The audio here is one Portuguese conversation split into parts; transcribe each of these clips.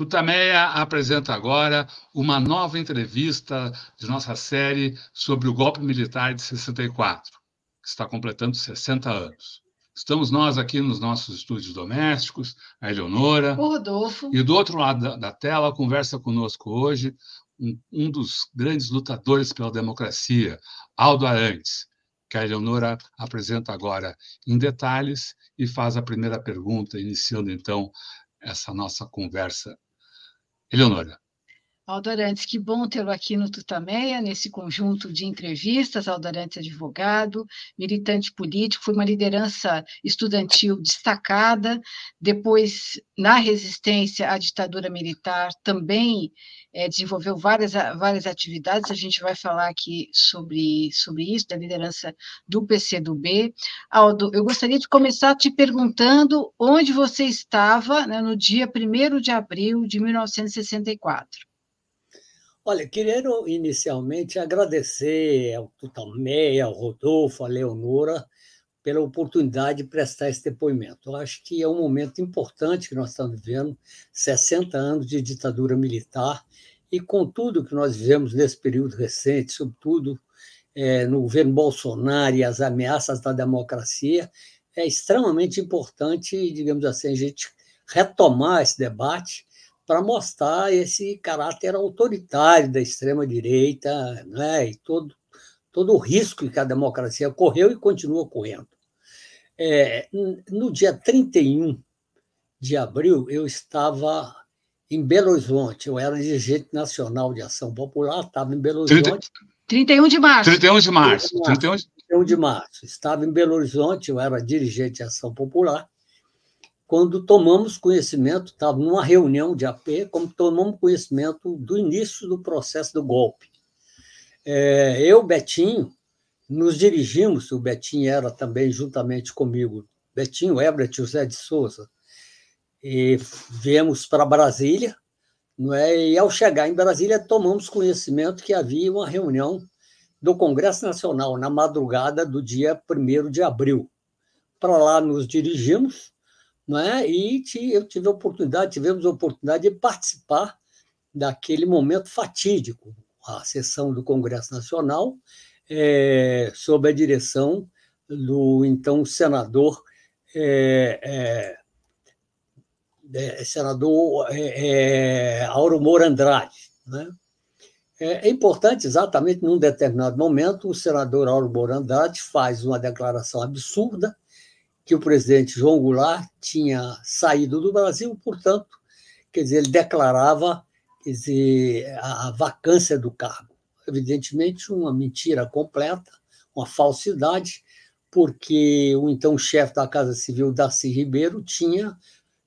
Tutameia apresenta agora uma nova entrevista de nossa série sobre o golpe militar de 64, que está completando 60 anos. Estamos nós aqui nos nossos estúdios domésticos, a Eleonora. O Rodolfo. E do outro lado da tela, conversa conosco hoje um dos grandes lutadores pela democracia, Aldo Arantes, que a Eleonora apresenta agora em detalhes e faz a primeira pergunta, iniciando, então, essa nossa conversa. Eleonora. Aldo Arantes, que bom tê-lo aqui no Tutameia, nesse conjunto de entrevistas. Aldo Arantes é advogado, militante político, foi uma liderança estudantil destacada, depois, na resistência à ditadura militar, também desenvolveu várias atividades, a gente vai falar aqui sobre isso, da liderança do PCdoB. Aldo, eu gostaria de começar te perguntando onde você estava, né, no dia 1º de abril de 1964. Olha, quero inicialmente agradecer ao Tutameia, ao Rodolfo, à Leonora, pela oportunidade de prestar esse depoimento. Eu acho que é um momento importante que nós estamos vivendo, 60 anos de ditadura militar, e com tudo que nós vivemos nesse período recente, sobretudo no governo Bolsonaro e as ameaças da democracia, é extremamente importante, digamos assim, a gente retomar esse debate para mostrar esse caráter autoritário da extrema-direita, né, e todo o risco que a democracia correu e continua correndo. No dia 31 de abril, eu estava em Belo Horizonte, eu era dirigente nacional de Ação Popular, estava em Belo Horizonte. 31 de março. 31 de março. 31 de março. Estava em Belo Horizonte, eu era dirigente de Ação Popular, quando tomamos conhecimento, estava numa reunião de AP, como tomamos conhecimento do início do processo do golpe. Eu, Betinho, nos dirigimos, o Betinho era também juntamente comigo, Betinho, Herbert José de Souza, e viemos para Brasília, não é? E ao chegar em Brasília, tomamos conhecimento que havia uma reunião do Congresso Nacional na madrugada do dia 1º de abril. Para lá nos dirigimos, não é? E tivemos a oportunidade de participar daquele momento fatídico, a sessão do Congresso Nacional, sob a direção do então senador Auro Moura Andrade. Né? É importante, exatamente num determinado momento, o senador Auro Moura Andrade faz uma declaração absurda, que o presidente João Goulart tinha saído do Brasil, portanto, quer dizer, ele declarava, quer dizer, a vacância do cargo. Evidentemente, uma mentira completa, uma falsidade, porque o então chefe da Casa Civil, Darcy Ribeiro, tinha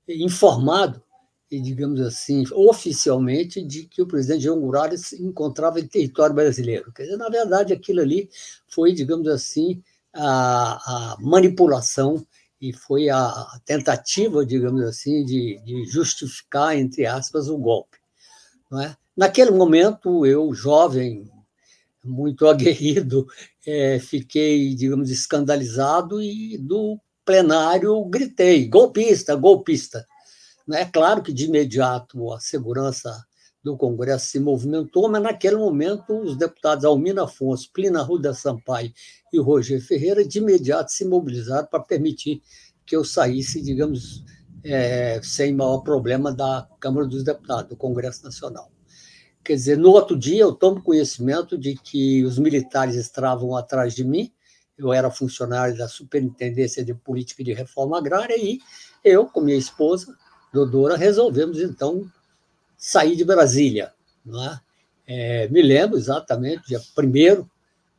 informado, digamos assim, oficialmente, de que o presidente João Goulart se encontrava em território brasileiro. Quer dizer, na verdade, aquilo ali foi, digamos assim, a manipulação e foi a tentativa, digamos assim, de justificar, entre aspas, o golpe. Não é? Naquele momento, eu, jovem, muito aguerrido, fiquei, digamos, escandalizado e do plenário gritei, golpista, golpista. É claro que, de imediato, a segurança do Congresso se movimentou, mas, naquele momento, os deputados Almino Afonso, Plínio Arruda Sampaio e Roger Ferreira, de imediato, se mobilizaram para permitir que eu saísse, digamos, sem maior problema da Câmara dos Deputados, do Congresso Nacional. Quer dizer, no outro dia, eu tomo conhecimento de que os militares estavam atrás de mim, eu era funcionário da Superintendência de Política e de Reforma Agrária, e eu, com minha esposa, Dodora, resolvemos, então, sair de Brasília. Não é? Me lembro exatamente, dia 1º,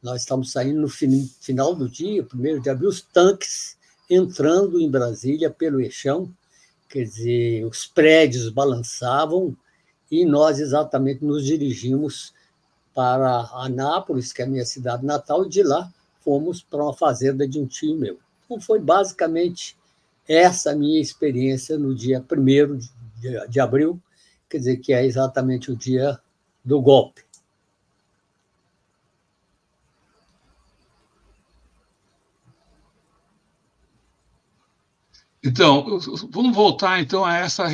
nós estamos saindo no final do dia, 1º de abril, os tanques entrando em Brasília pelo Eixão, quer dizer, os prédios balançavam e nós exatamente nos dirigimos para Anápolis, que é a minha cidade natal, e de lá fomos para uma fazenda de um tio meu. Então, foi basicamente essa minha experiência no dia 1º de abril, quer dizer, que é exatamente o dia do golpe. Então, vamos voltar então a essa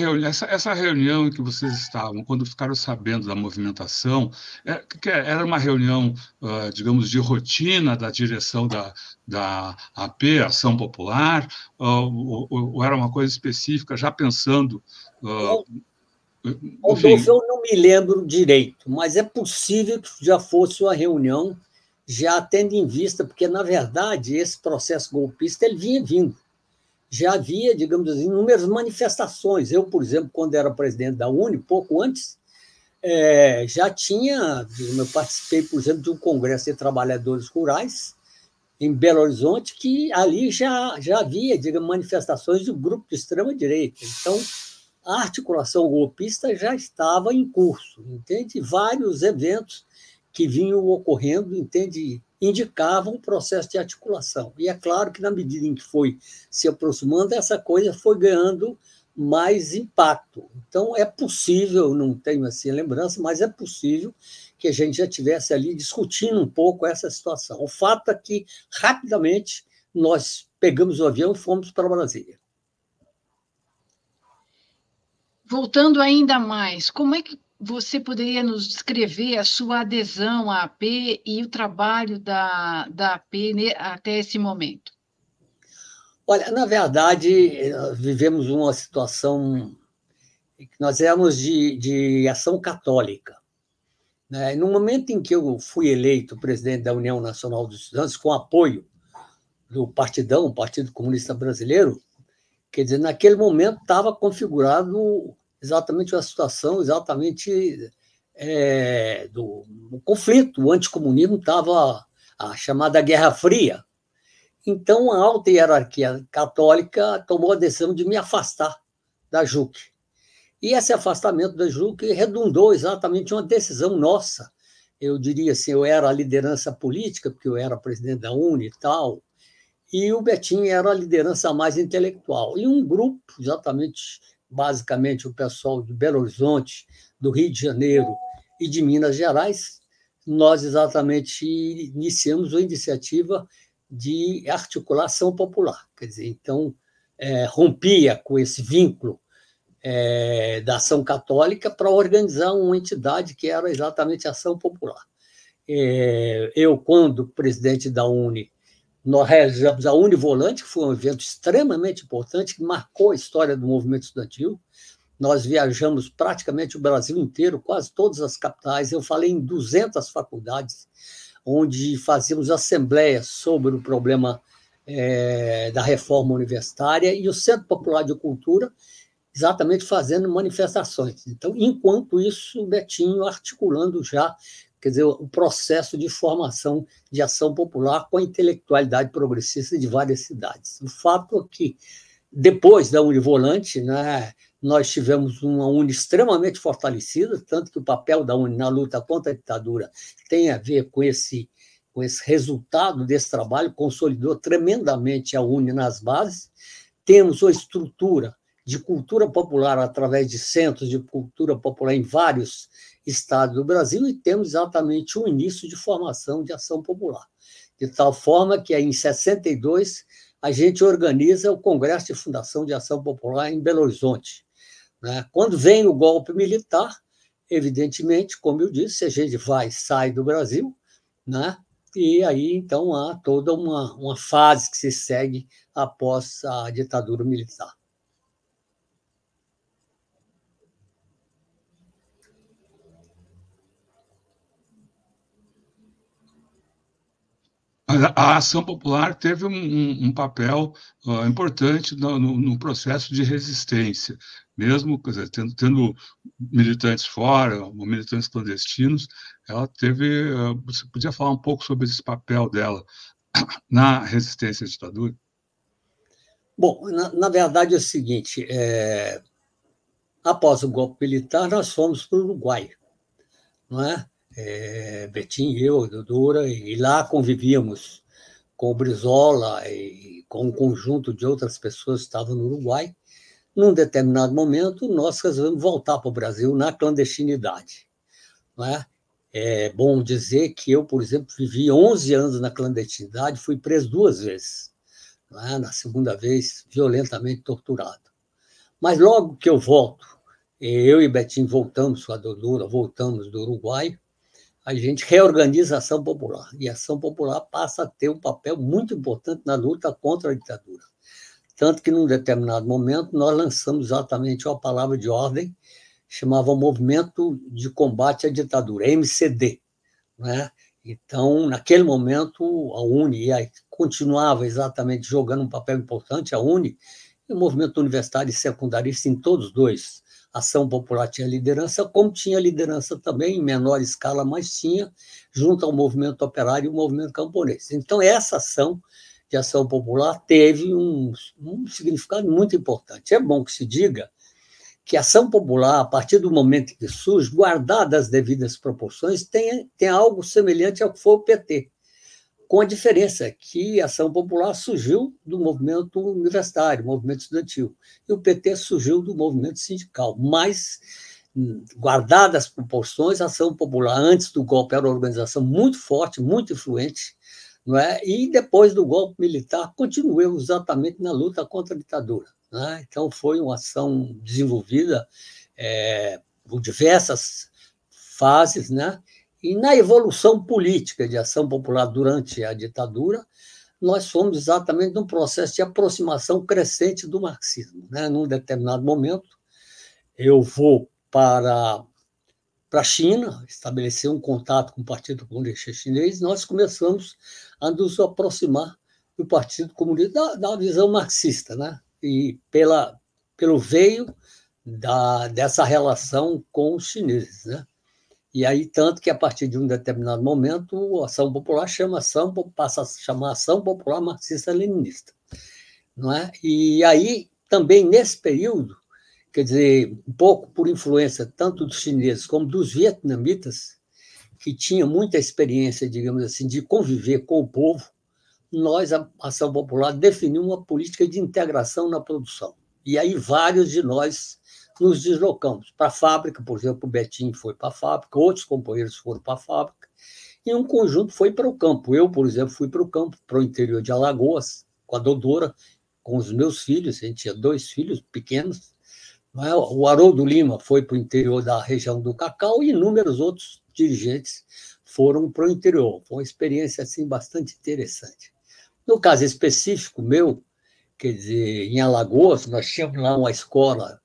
reunião em que vocês estavam, quando ficaram sabendo da movimentação, que era uma reunião, digamos, de rotina da direção da AP, Ação Popular, ou era uma coisa específica, já pensando, Rodolfo, enfim. eu não me lembro direito, mas é possível que já fosse uma reunião já tendo em vista, porque, na verdade, esse processo golpista ele vinha vindo. Já havia, digamos assim, inúmeras manifestações. Eu, por exemplo, quando era presidente da UNE, pouco antes, já tinha, eu participei, por exemplo, de um congresso de trabalhadores rurais em Belo Horizonte, que ali já havia, digamos, manifestações do grupo de extrema-direita. Então, a articulação golpista já estava em curso, entende? Vários eventos que vinham ocorrendo, entende? Indicavam o processo de articulação. E é claro que, na medida em que foi se aproximando, essa coisa foi ganhando mais impacto. Então, é possível, não tenho assim a lembrança, mas é possível que a gente já estivesse ali discutindo um pouco essa situação. O fato é que, rapidamente, nós pegamos o avião e fomos para Brasília. Voltando ainda mais, como é que você poderia nos descrever a sua adesão à AP e o trabalho da AP até esse momento? Olha, na verdade, nós vivemos uma situação que nós éramos de ação católica, né? No momento em que eu fui eleito presidente da União Nacional dos Estudantes, com apoio do Partidão, o Partido Comunista Brasileiro, quer dizer, naquele momento estava configurado exatamente uma situação, exatamente do conflito. O anticomunismo estava a chamada Guerra Fria. Então, a alta hierarquia católica tomou a decisão de me afastar da JUC. E esse afastamento da JUC redundou exatamente em uma decisão nossa. Eu diria assim, eu era a liderança política, porque eu era presidente da UNE e tal, e o Betinho era a liderança mais intelectual. E um grupo, exatamente, basicamente o pessoal de Belo Horizonte, do Rio de Janeiro e de Minas Gerais, nós exatamente iniciamos a iniciativa de articulação popular. Quer dizer, então, rompia com esse vínculo da ação católica para organizar uma entidade que era exatamente a ação popular. Eu, quando presidente da UNE, nós realizamos a Univolante, que foi um evento extremamente importante, que marcou a história do movimento estudantil. Nós viajamos praticamente o Brasil inteiro, quase todas as capitais. Eu falei em 200 faculdades, onde fazíamos assembleias sobre o problema da reforma universitária, e o Centro Popular de Cultura exatamente fazendo manifestações. Então, enquanto isso, o Betinho articulando já, quer dizer, o processo de formação de ação popular com a intelectualidade progressista de várias cidades. O fato é que, depois da Univolante, né, nós tivemos uma UNE extremamente fortalecida, tanto que o papel da UNE na luta contra a ditadura tem a ver com esse resultado desse trabalho, consolidou tremendamente a UNE nas bases. Temos uma estrutura de cultura popular através de centros de cultura popular em vários estados do Brasil, e temos exatamente o início de formação de ação popular. De tal forma que, em 62, a gente organiza o Congresso de Fundação de Ação Popular em Belo Horizonte. Quando vem o golpe militar, evidentemente, como eu disse, a gente sai do Brasil, né? E aí, então, há toda uma fase que se segue após a ditadura militar. A ação popular teve um papel importante no processo de resistência, mesmo, quer dizer, tendo militantes fora, militantes clandestinos, ela teve. Você podia falar um pouco sobre esse papel dela na resistência à ditadura? Bom, na verdade é o seguinte: após o golpe militar, nós fomos para o Uruguai, não é? Betinho, eu, Dodora, e lá convivíamos com o Brizola e com um conjunto de outras pessoas que estavam no Uruguai. Num determinado momento, nós resolvemos voltar para o Brasil na clandestinidade. Não é? É bom dizer que eu, por exemplo, vivi 11 anos na clandestinidade, fui preso 2 vezes. né, na segunda vez, violentamente torturado. Mas logo que eu volto, eu e Betinho voltamos com a Dodora, voltamos do Uruguai, a gente reorganiza a Ação Popular. E a Ação Popular passa a ter um papel muito importante na luta contra a ditadura. Tanto que, num determinado momento, nós lançamos exatamente uma palavra de ordem, chamava Movimento de Combate à Ditadura, MCD. Né? Então, naquele momento, a UNE continuava exatamente jogando um papel importante, a UNE, e o movimento universitário e secundarista em todos os dois. A Ação Popular tinha liderança, como tinha liderança também, em menor escala, mas tinha, junto ao movimento operário e o movimento camponês. Então, essa ação de ação popular teve um significado muito importante. É bom que se diga que a ação popular, a partir do momento que surge, guardadas as devidas proporções, tem algo semelhante ao que foi o PT, com a diferença que a ação popular surgiu do movimento universitário, movimento estudantil, e o PT surgiu do movimento sindical. Mas, guardadas as proporções, a ação popular, antes do golpe, era uma organização muito forte, muito influente, não é? E depois do golpe militar, continuou exatamente na luta contra a ditadura. Né? Então, foi uma ação desenvolvida por diversas fases, né? E na evolução política de ação popular durante a ditadura, nós fomos exatamente num processo de aproximação crescente do marxismo. Né? Num determinado momento, eu vou para a China, estabelecer um contato com o Partido Comunista Chinês, nós começamos a nos aproximar do Partido Comunista, da visão marxista, né? E pelo veio dessa relação com os chineses. Né? E aí, tanto que, a partir de um determinado momento, a Ação Popular passa a chamar Ação Popular Marxista-Leninista. Não é? E aí, também nesse período, quer dizer, um pouco por influência tanto dos chineses como dos vietnamitas, que tinham muita experiência, digamos assim, de conviver com o povo, nós, a Ação Popular, definiu uma política de integração na produção. E aí vários de nós nos deslocamos para a fábrica, por exemplo, o Betinho foi para a fábrica, outros companheiros foram para a fábrica, e um conjunto foi para o campo. Eu, por exemplo, fui para o campo, para o interior de Alagoas, com a Dodora, com os meus filhos, a gente tinha 2 filhos pequenos. O Haroldo Lima foi para o interior da região do Cacau e inúmeros outros dirigentes foram para o interior. Foi uma experiência assim, bastante interessante. No caso específico meu, quer dizer, em Alagoas, nós tínhamos lá uma escola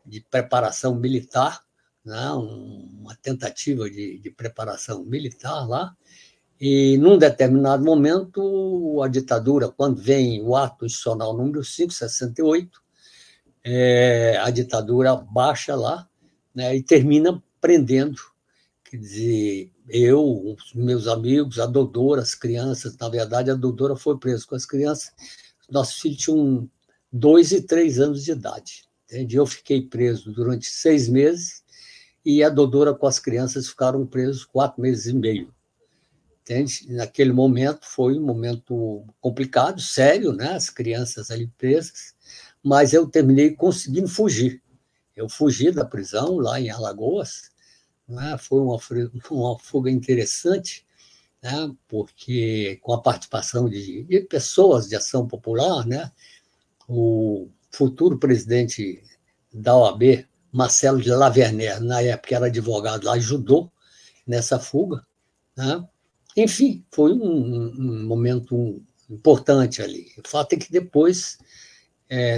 de preparação militar, né? Uma tentativa de preparação militar lá, e, num determinado momento, a ditadura, quando vem o ato institucional número 568, a ditadura baixa lá, né? E termina prendendo, quer dizer, eu, os meus amigos, a Dodora, as crianças. Na verdade, a Dodora foi presa com as crianças. Nossos filhos tinham 2 e 3 anos de idade. Entende? Eu fiquei preso durante 6 meses e a Dodora com as crianças ficaram presos 4 meses e meio. Entende? Naquele momento foi um momento complicado, sério, né? As crianças ali presas, mas eu terminei conseguindo fugir. Eu fugi da prisão lá em Alagoas, né? Foi uma fuga interessante, né? Porque com a participação de pessoas de ação popular, né? O futuro presidente da OAB, Marcelo de Laverner, na época era advogado lá, ajudou nessa fuga. Né? Enfim, foi um momento importante ali. O fato é que depois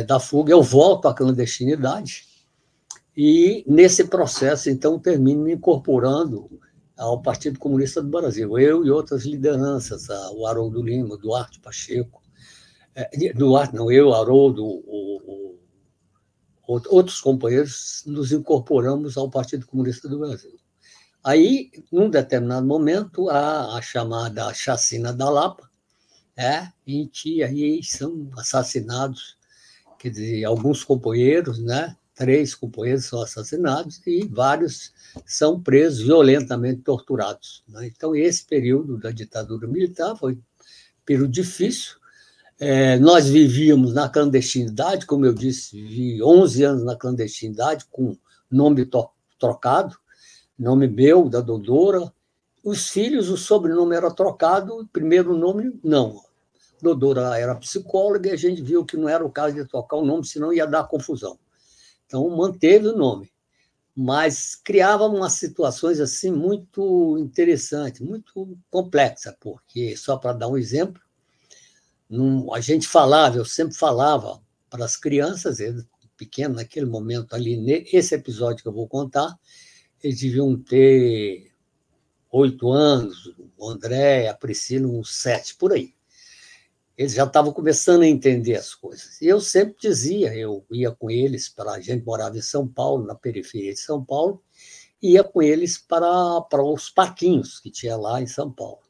da fuga eu volto à clandestinidade e, nesse processo, então, termino me incorporando ao Partido Comunista do Brasil. Eu e outras lideranças, o Haroldo Lima, o Duarte Pacheco, Duarte não, eu, Haroldo, outros companheiros, nos incorporamos ao Partido Comunista do Brasil. Aí, num determinado momento, a chamada chacina da Lapa, em que aí são assassinados, quer dizer, alguns companheiros, né? 3 companheiros são assassinados e vários são presos, violentamente torturados. Né? Então, esse período da ditadura militar foi um período difícil. Nós vivíamos na clandestinidade, como eu disse, vivi 11 anos na clandestinidade, com nome trocado, nome meu, da Dodora. Os filhos, o sobrenome era trocado, o primeiro nome, não. Dodora era psicóloga e a gente viu que não era o caso de trocar o nome, senão ia dar confusão. Então, manteve o nome, mas criava umas situações assim muito interessantes, muito complexas, porque, só para dar um exemplo, a gente falava, eu sempre falava para as crianças, eles pequenos naquele momento ali, esse episódio que eu vou contar, eles deviam ter 8 anos, o André, a Priscila, uns 7, por aí. Eles já estavam começando a entender as coisas. E eu sempre dizia, eu ia com eles, a gente morava em São Paulo, na periferia de São Paulo, ia com eles para os parquinhos que tinha lá em São Paulo.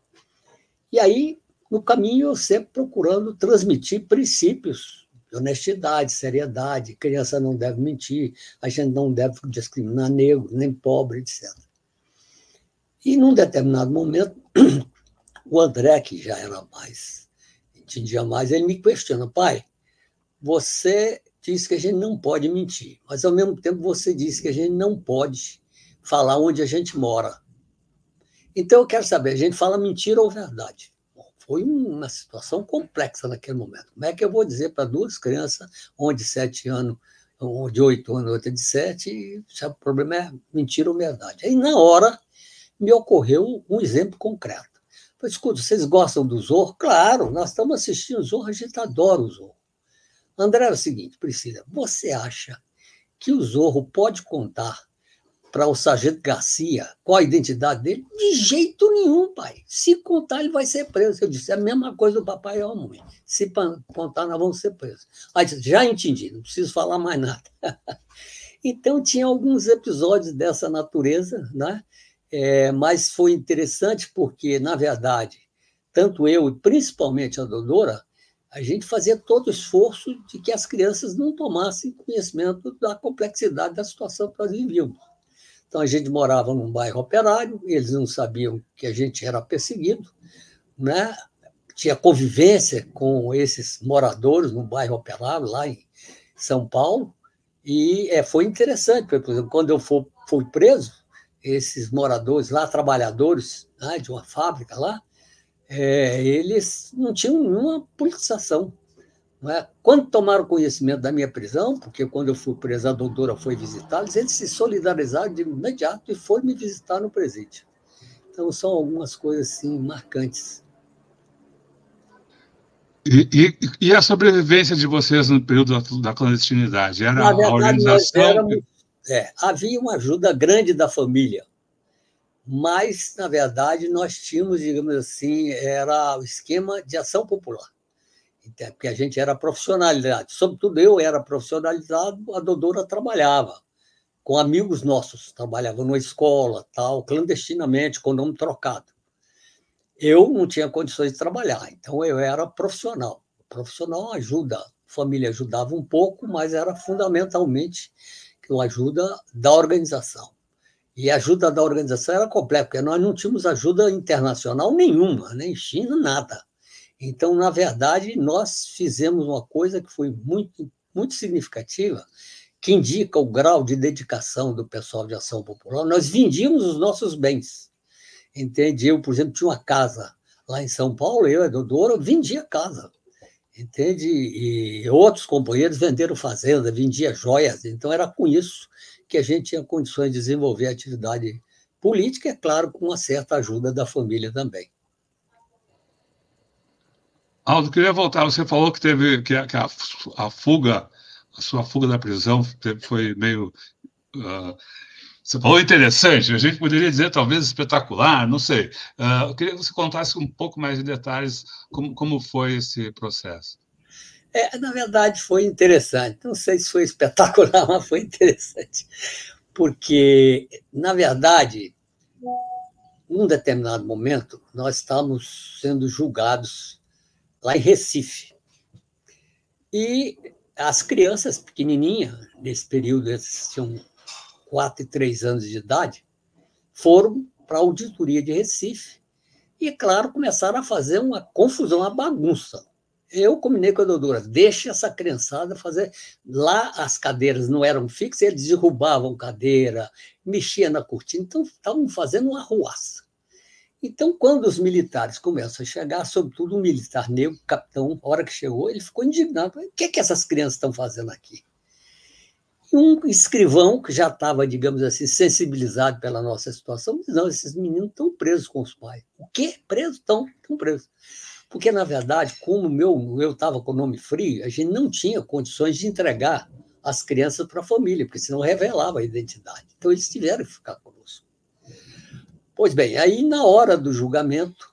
E aí, no caminho, eu sempre procurando transmitir princípios de honestidade, seriedade, criança não deve mentir, a gente não deve discriminar negro, nem pobre, etc. E, num determinado momento, o André, que já era mais, entendia mais, ele me questiona: pai, você disse que a gente não pode mentir, mas, ao mesmo tempo, você disse que a gente não pode falar onde a gente mora. Então, eu quero saber, a gente fala mentira ou verdade? Bom, foi uma situação complexa naquele momento. Como é que eu vou dizer para 2 crianças, uma de 7 anos, uma de 8 anos, outra de 7, se o problema é mentira ou verdade? Aí, na hora, me ocorreu um exemplo concreto. Falei: escuta, vocês gostam do Zorro? Claro, nós estamos assistindo o Zorro, a gente adora o Zorro. André, é o seguinte, Priscila, você acha que o Zorro pode contar para o Sargento Garcia qual a identidade dele? De jeito nenhum, pai. Se contar, ele vai ser preso. Eu disse: é a mesma coisa do papai e a mamãe. Se contar, nós vamos ser presos. Aí disse: já entendi, não preciso falar mais nada. Então, tinha alguns episódios dessa natureza, né? Mas foi interessante porque, na verdade, tanto eu e principalmente a Dodora, a gente fazia todo o esforço de que as crianças não tomassem conhecimento da complexidade da situação que nós vivíamos. Então, a gente morava num bairro operário, eles não sabiam que a gente era perseguido, né? Tinha convivência com esses moradores no bairro operário, lá em São Paulo, e foi interessante, por exemplo, quando eu fui preso, esses moradores lá, trabalhadores, né, de uma fábrica lá, eles não tinham nenhuma politização. Não é? Quando tomaram conhecimento da minha prisão, porque quando eu fui preso, a Dodora foi visitá-los, eles se solidarizaram de imediato e foram me visitar no presídio. Então, são algumas coisas assim, marcantes. E a sobrevivência de vocês no período da clandestinidade? Era Na verdade, a organização? Havia uma ajuda grande da família, mas, na verdade, nós tínhamos, digamos assim, era o esquema de ação popular, porque a gente era profissionalizado. Sobretudo eu era profissionalizado, a Dodora trabalhava com amigos nossos, trabalhava numa escola, tal, clandestinamente, com nome trocado. Eu não tinha condições de trabalhar, então eu era profissional. O profissional ajuda, a família ajudava um pouco, mas era fundamentalmente uma ajuda da organização. E a ajuda da organização era completa, porque nós não tínhamos ajuda internacional nenhuma, nem China, nada. Então, na verdade, nós fizemos uma coisa que foi muito, muito significativa, que indica o grau de dedicação do pessoal de ação popular. Nós vendíamos os nossos bens. Entende? Eu, por exemplo, tinha uma casa lá em São Paulo, eu e a Dodora vendia casa. Entende? E outros companheiros venderam fazenda, vendia joias. Então, era com isso que a gente tinha condições de desenvolver a atividade política, é claro, com uma certa ajuda da família também. Aldo, queria voltar. Você falou que teve que a fuga, a sua fuga da prisão foi meio. Você falou interessante, a gente poderia dizer talvez espetacular, não sei. Eu queria que você contasse um pouco mais de detalhes como foi esse processo. Na verdade, foi interessante. Não sei se foi espetacular, mas foi interessante. Porque, na verdade, num determinado momento, nós estávamos sendo julgados lá em Recife. E as crianças pequenininhas, nesse período, eles tinham 4 e 3 anos de idade, foram para a auditoria de Recife e, claro, começaram a fazer uma confusão, uma bagunça. Eu combinei com a Dodora: deixa essa criançada fazer. Lá as cadeiras não eram fixas, eles derrubavam cadeira, mexiam na cortina, então estavam fazendo uma arruaça. Então, quando os militares começam a chegar, sobretudo um militar negro, capitão, a hora que chegou, ele ficou indignado. O que essas crianças estão fazendo aqui? E um escrivão, que já estava, digamos assim, sensibilizado pela nossa situação, disse, não, esses meninos estão presos com os pais. O quê? Presos? Estão presos. Porque, na verdade, como eu estava com o nome frio, a gente não tinha condições de entregar as crianças para a família, porque senão revelava a identidade. Então, eles tiveram que ficar conosco. Pois bem, aí, na hora do julgamento,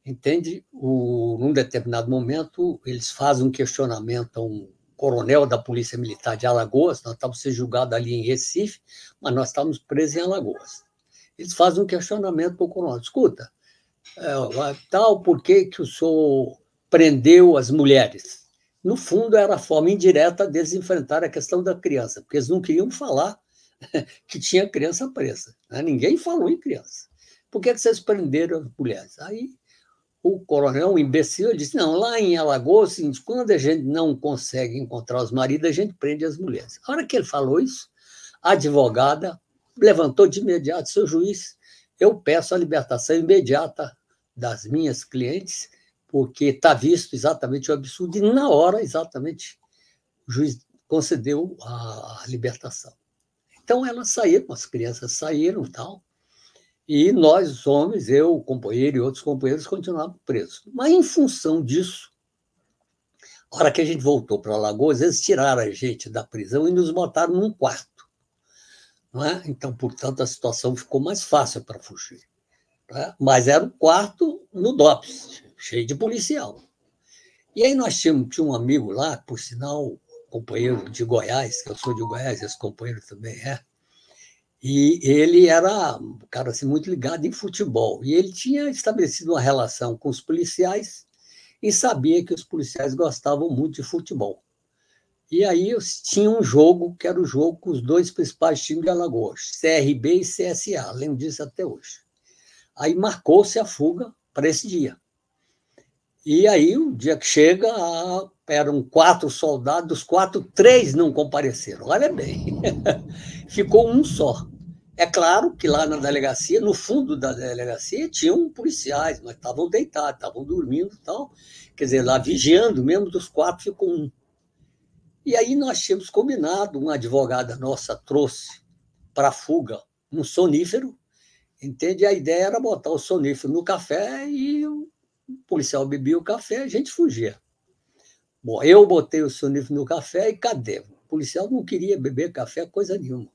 entende? Num determinado momento, eles fazem um questionamento a um coronel da Polícia Militar de Alagoas, nós estávamos sendo julgados ali em Recife, mas nós estávamos presos em Alagoas. Eles fazem um questionamento para o coronel, escuta, por que o senhor prendeu as mulheres? No fundo, era a forma indireta deles enfrentar a questão da criança, porque eles não queriam falar que tinha criança presa. Né? Ninguém falou em criança. Por que vocês prenderam as mulheres? Aí o coronel, um imbecil, disse, não, lá em Alagoas, quando a gente não consegue encontrar os maridos, a gente prende as mulheres. A hora que ele falou isso, a advogada levantou de imediato, seu juiz, eu peço a libertação imediata das minhas clientes, porque está visto exatamente o absurdo, e na hora, exatamente, o juiz concedeu a libertação. Então, elas saíram, as crianças saíram e tal, e nós, os homens, eu, o companheiro e outros companheiros, continuávamos presos. Mas, em função disso, a hora que a gente voltou para Alagoas, eles tiraram a gente da prisão e nos botaram num quarto. Não é? Então, portanto, a situação ficou mais fácil para fugir. Né? Mas era um quarto no DOPS, cheio de policial. E aí nós tínhamos um amigo lá, por sinal, companheiro de Goiás, que eu sou de Goiás, esse companheiro também é, e ele era um cara assim, muito ligado em futebol. E ele tinha estabelecido uma relação com os policiais e sabia que os policiais gostavam muito de futebol. E aí tinha um jogo, que era o jogo com os dois principais times de Alagoas, CRB e CSA, lembro disso até hoje. Aí marcou-se a fuga para esse dia. E aí, o dia que chega, eram 4 soldados, dos 4, 3 não compareceram. Olha bem, ficou um só. É claro que lá na delegacia, no fundo da delegacia, tinham policiais, mas estavam deitados, estavam dormindo e tal. Quer dizer, lá vigiando, mesmo dos 4 ficou um. E aí nós tínhamos combinado, uma advogada nossa trouxe para a fuga um sonífero, entende? A ideia era botar o sonífero no café e o policial bebia o café, a gente fugia. Bom, eu botei o sonífero no café e cadê? O policial não queria beber café, coisa nenhuma.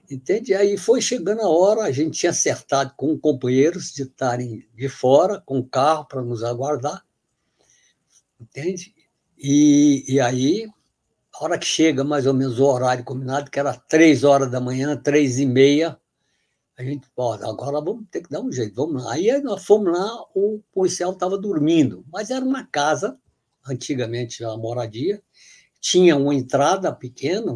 Entende? Aí foi chegando a hora, a gente tinha acertado com companheiros de estarem de fora, com carro para nos aguardar. Entende? E aí, a hora que chega mais ou menos o horário combinado, que era 3 horas da manhã, 3h30, a gente, agora vamos ter que dar um jeito, vamos lá. Aí nós fomos lá, o policial estava dormindo, mas era uma casa, antigamente a moradia, tinha uma entrada pequena,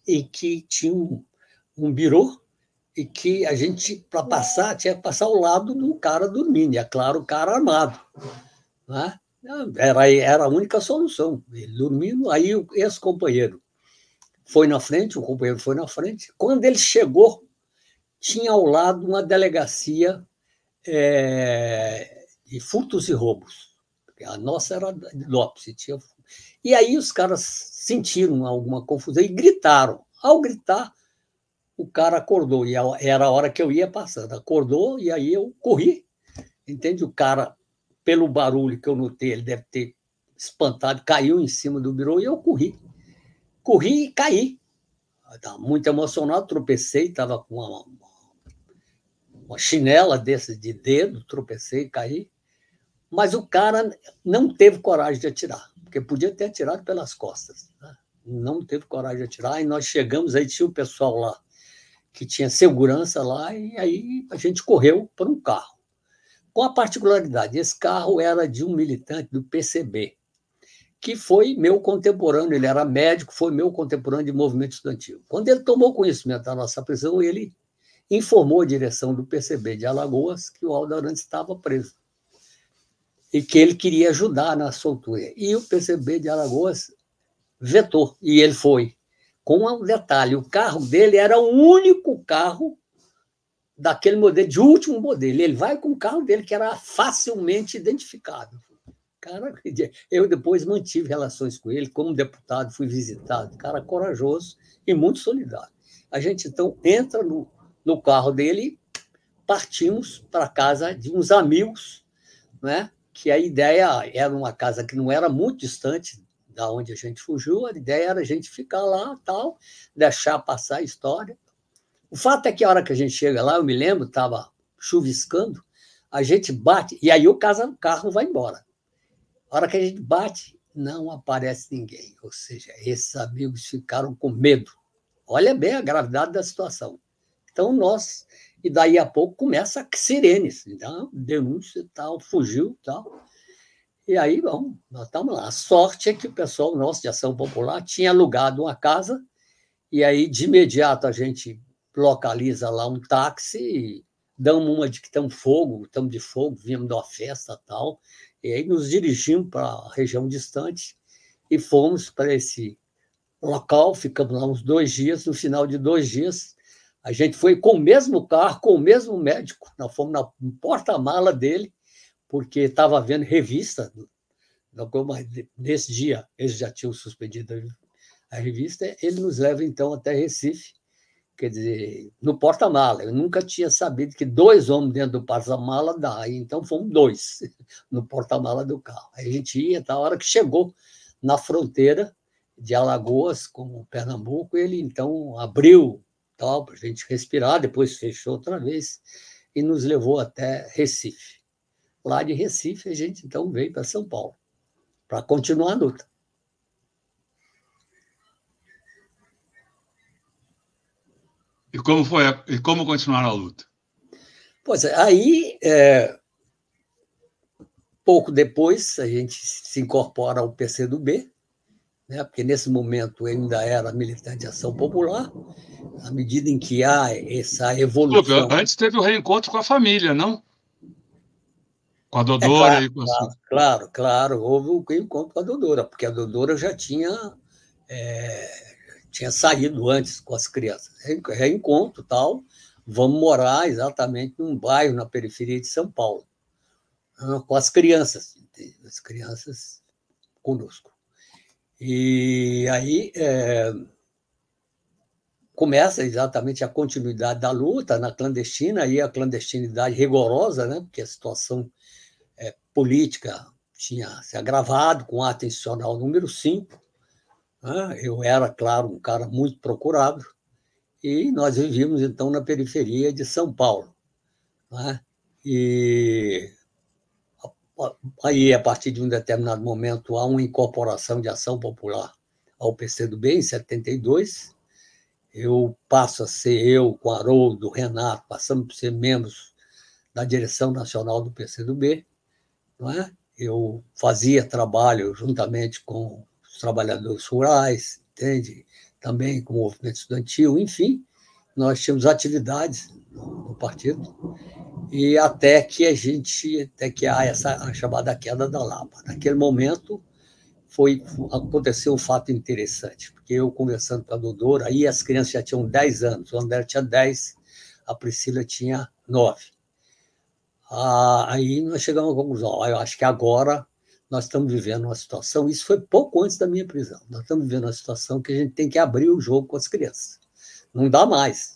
e que tinha um birô, e que a gente, para passar, tinha que passar ao lado do cara dormindo, e é claro, o cara armado. Né? Era a única solução, ele dormindo, aí esse companheiro foi na frente, o companheiro foi na frente, quando ele chegou, tinha ao lado uma delegacia de furtos e roubos. A nossa era de Lopes. E aí os caras sentiram alguma confusão e gritaram. Ao gritar, o cara acordou, e era a hora que eu ia passando. Acordou, e aí eu corri. Entende? O cara, pelo barulho que eu notei, ele deve ter espantado, caiu em cima do birô, e eu corri. Corri e caí. Estava muito emocionado, tropecei, estava com uma chinela desse de dedo, tropecei e caí, mas o cara não teve coragem de atirar, porque podia ter atirado pelas costas. Né? Não teve coragem de atirar, e nós chegamos, aí tinha o pessoal lá, que tinha segurança lá, e aí a gente correu para um carro. Com a particularidade, esse carro era de um militante do PCB, que foi meu contemporâneo, ele era médico, foi meu contemporâneo de movimento estudantil. Quando ele tomou conhecimento da nossa prisão, ele informou a direção do PCB de Alagoas que o Aldo Arantes estava preso e que ele queria ajudar na soltura. E o PCB de Alagoas vetou, e ele foi. Com um detalhe, o carro dele era o único carro daquele modelo, de último modelo. Ele vai com o carro dele, que era facilmente identificável. Cara, eu depois mantive relações com ele, como deputado, fui visitado. Cara corajoso e muito solidário. A gente, então, entra no carro dele, partimos para a casa de uns amigos, né? Que a ideia era uma casa que não era muito distante da onde a gente fugiu, a ideia era a gente ficar lá, tal, deixar passar a história. O fato é que a hora que a gente chega lá, eu me lembro, estava chuviscando, a gente bate, e aí o carro vai embora. A hora que a gente bate, não aparece ninguém. Ou seja, esses amigos ficaram com medo. Olha bem a gravidade da situação. Então, nós... E daí a pouco começa a sirenes. Então, denúncia e tal, fugiu e tal. E aí, bom, nós estamos lá. A sorte é que o pessoal nosso de Ação Popular tinha alugado uma casa, e aí, de imediato, a gente localiza lá um táxi, e damos uma de que estamos de fogo, viemos de uma festa e tal, e aí nos dirigimos para a região distante e fomos para esse local, ficamos lá uns 2 dias, no final de 2 dias, a gente foi com o mesmo carro, com o mesmo médico, nós fomos no porta-mala dele, porque estava vendo revista, nesse dia eles já tinham suspendido a revista, ele nos leva então até Recife, quer dizer, no porta-mala. Eu nunca tinha sabido que 2 homens dentro do porta-mala dá, então fomos 2 no porta-mala do carro. Aí a gente ia, até a hora que chegou na fronteira de Alagoas com Pernambuco, ele então abriu tal para a gente respirar, depois fechou outra vez e nos levou até Recife. Lá de Recife, a gente então veio para São Paulo para continuar a luta. E como continuar a luta? Pois é, aí, pouco depois, a gente se incorpora ao PCdoB, né, porque nesse momento eu ainda era militante de Ação Popular, à medida em que há essa evolução... Antes teve o reencontro com a família, não? Com a Dodora e com a... Claro, houve o reencontro com a Dodora, porque a Dodora já tinha saído antes com as crianças. Reencontro e tal, vamos morar exatamente num bairro na periferia de São Paulo, com as crianças conosco. E aí começa exatamente a continuidade da luta na clandestina, e a clandestinidade rigorosa, né, porque a situação política tinha se agravado com o ato institucional número 5, eu era, claro, um cara muito procurado, e nós vivíamos, então, na periferia de São Paulo. E aí, a partir de um determinado momento, há uma incorporação de Ação Popular ao PCdoB, em 72. Eu passo a ser, eu, com Haroldo, Renato, passamos a ser membros da direção nacional do PCdoB. Eu fazia trabalho juntamente com os trabalhadores rurais, entende? Também com o movimento estudantil, enfim, nós tínhamos atividades no partido, e até que há a chamada queda da Lapa. Naquele momento aconteceu um fato interessante, porque eu conversando com a Dodora, aí as crianças já tinham 10 anos, o André tinha 10, a Priscila tinha 9. Aí nós chegamos à conclusão, eu acho que agora nós estamos vivendo uma situação, isso foi pouco antes da minha prisão, nós estamos vivendo uma situação que a gente tem que abrir o jogo com as crianças. Não dá mais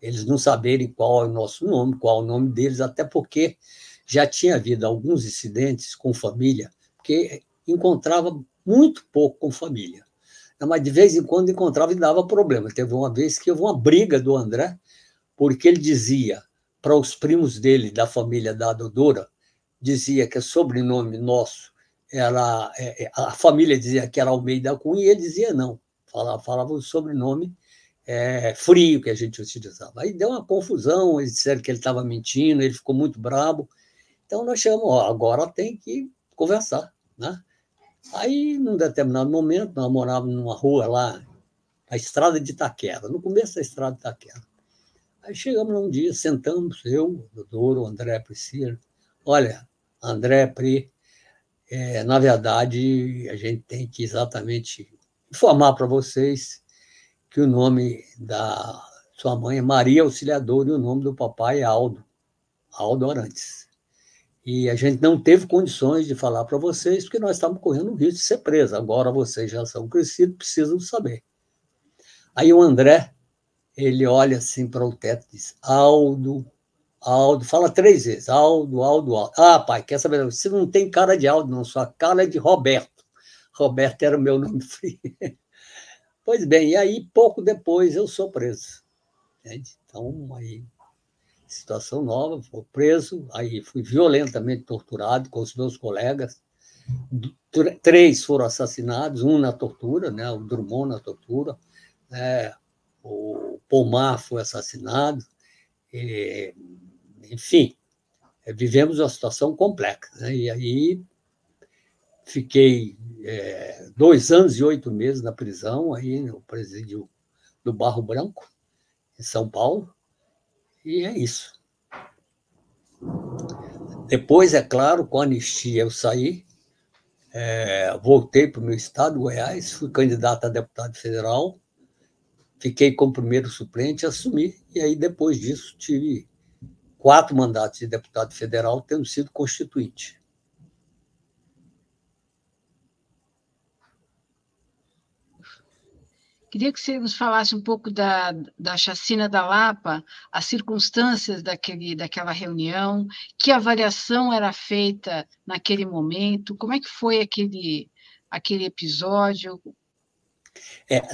eles não saberem qual é o nosso nome, qual é o nome deles, até porque já tinha havido alguns incidentes com família, porque encontrava muito pouco com família. Mas de vez em quando encontrava e dava problema. Teve uma vez que houve uma briga do André, porque ele dizia para os primos dele, da família da Dodora, dizia que o sobrenome nosso era... a família dizia que era Almeida Cunha, e ele dizia não. Falava o sobrenome frio que a gente utilizava. Aí deu uma confusão, eles disseram que ele estava mentindo, ele ficou muito bravo. Então nós chamamos, agora tem que conversar, né? Aí, num determinado momento, nós morávamos numa rua lá, a estrada de Itaquera, no começo da estrada de Itaquera. Aí chegamos lá um dia, sentamos, eu, o doutor, o André, a Priscila. Olha, André, Pri, na verdade, a gente tem que exatamente informar para vocês que o nome Sua mãe é Maria Auxiliadora e o nome do papai é Aldo Arantes. E a gente não teve condições de falar para vocês, porque nós estávamos correndo o risco de ser presos. Agora vocês já são crescidos, precisam saber. Aí o André, ele olha assim para o teto e diz: Aldo, fala 3 vezes: Aldo. Ah, pai, quer saber? Você não tem cara de Aldo, não, sua cara é de Roberto. Roberto era o meu nome frio. Pois bem, e aí, pouco depois, eu sou preso. Entende? Então, aí, situação nova, fui preso, aí fui violentamente torturado com os meus colegas. 3 foram assassinados, um na tortura, né, o Drummond na tortura, o Pomar foi assassinado, enfim, vivemos uma situação complexa. Né, e aí fiquei 2 anos e 8 meses na prisão, aí no presídio do Barro Branco, em São Paulo, e é isso. Depois, é claro, com a anistia eu saí, voltei para o meu estado, Goiás, fui candidato a deputado federal, fiquei como primeiro suplente, assumi, e aí depois disso tive 4 mandatos de deputado federal, tendo sido constituinte. Queria que você nos falasse um pouco da chacina da Lapa, as circunstâncias daquela reunião, que avaliação era feita naquele momento, como é que foi aquele episódio?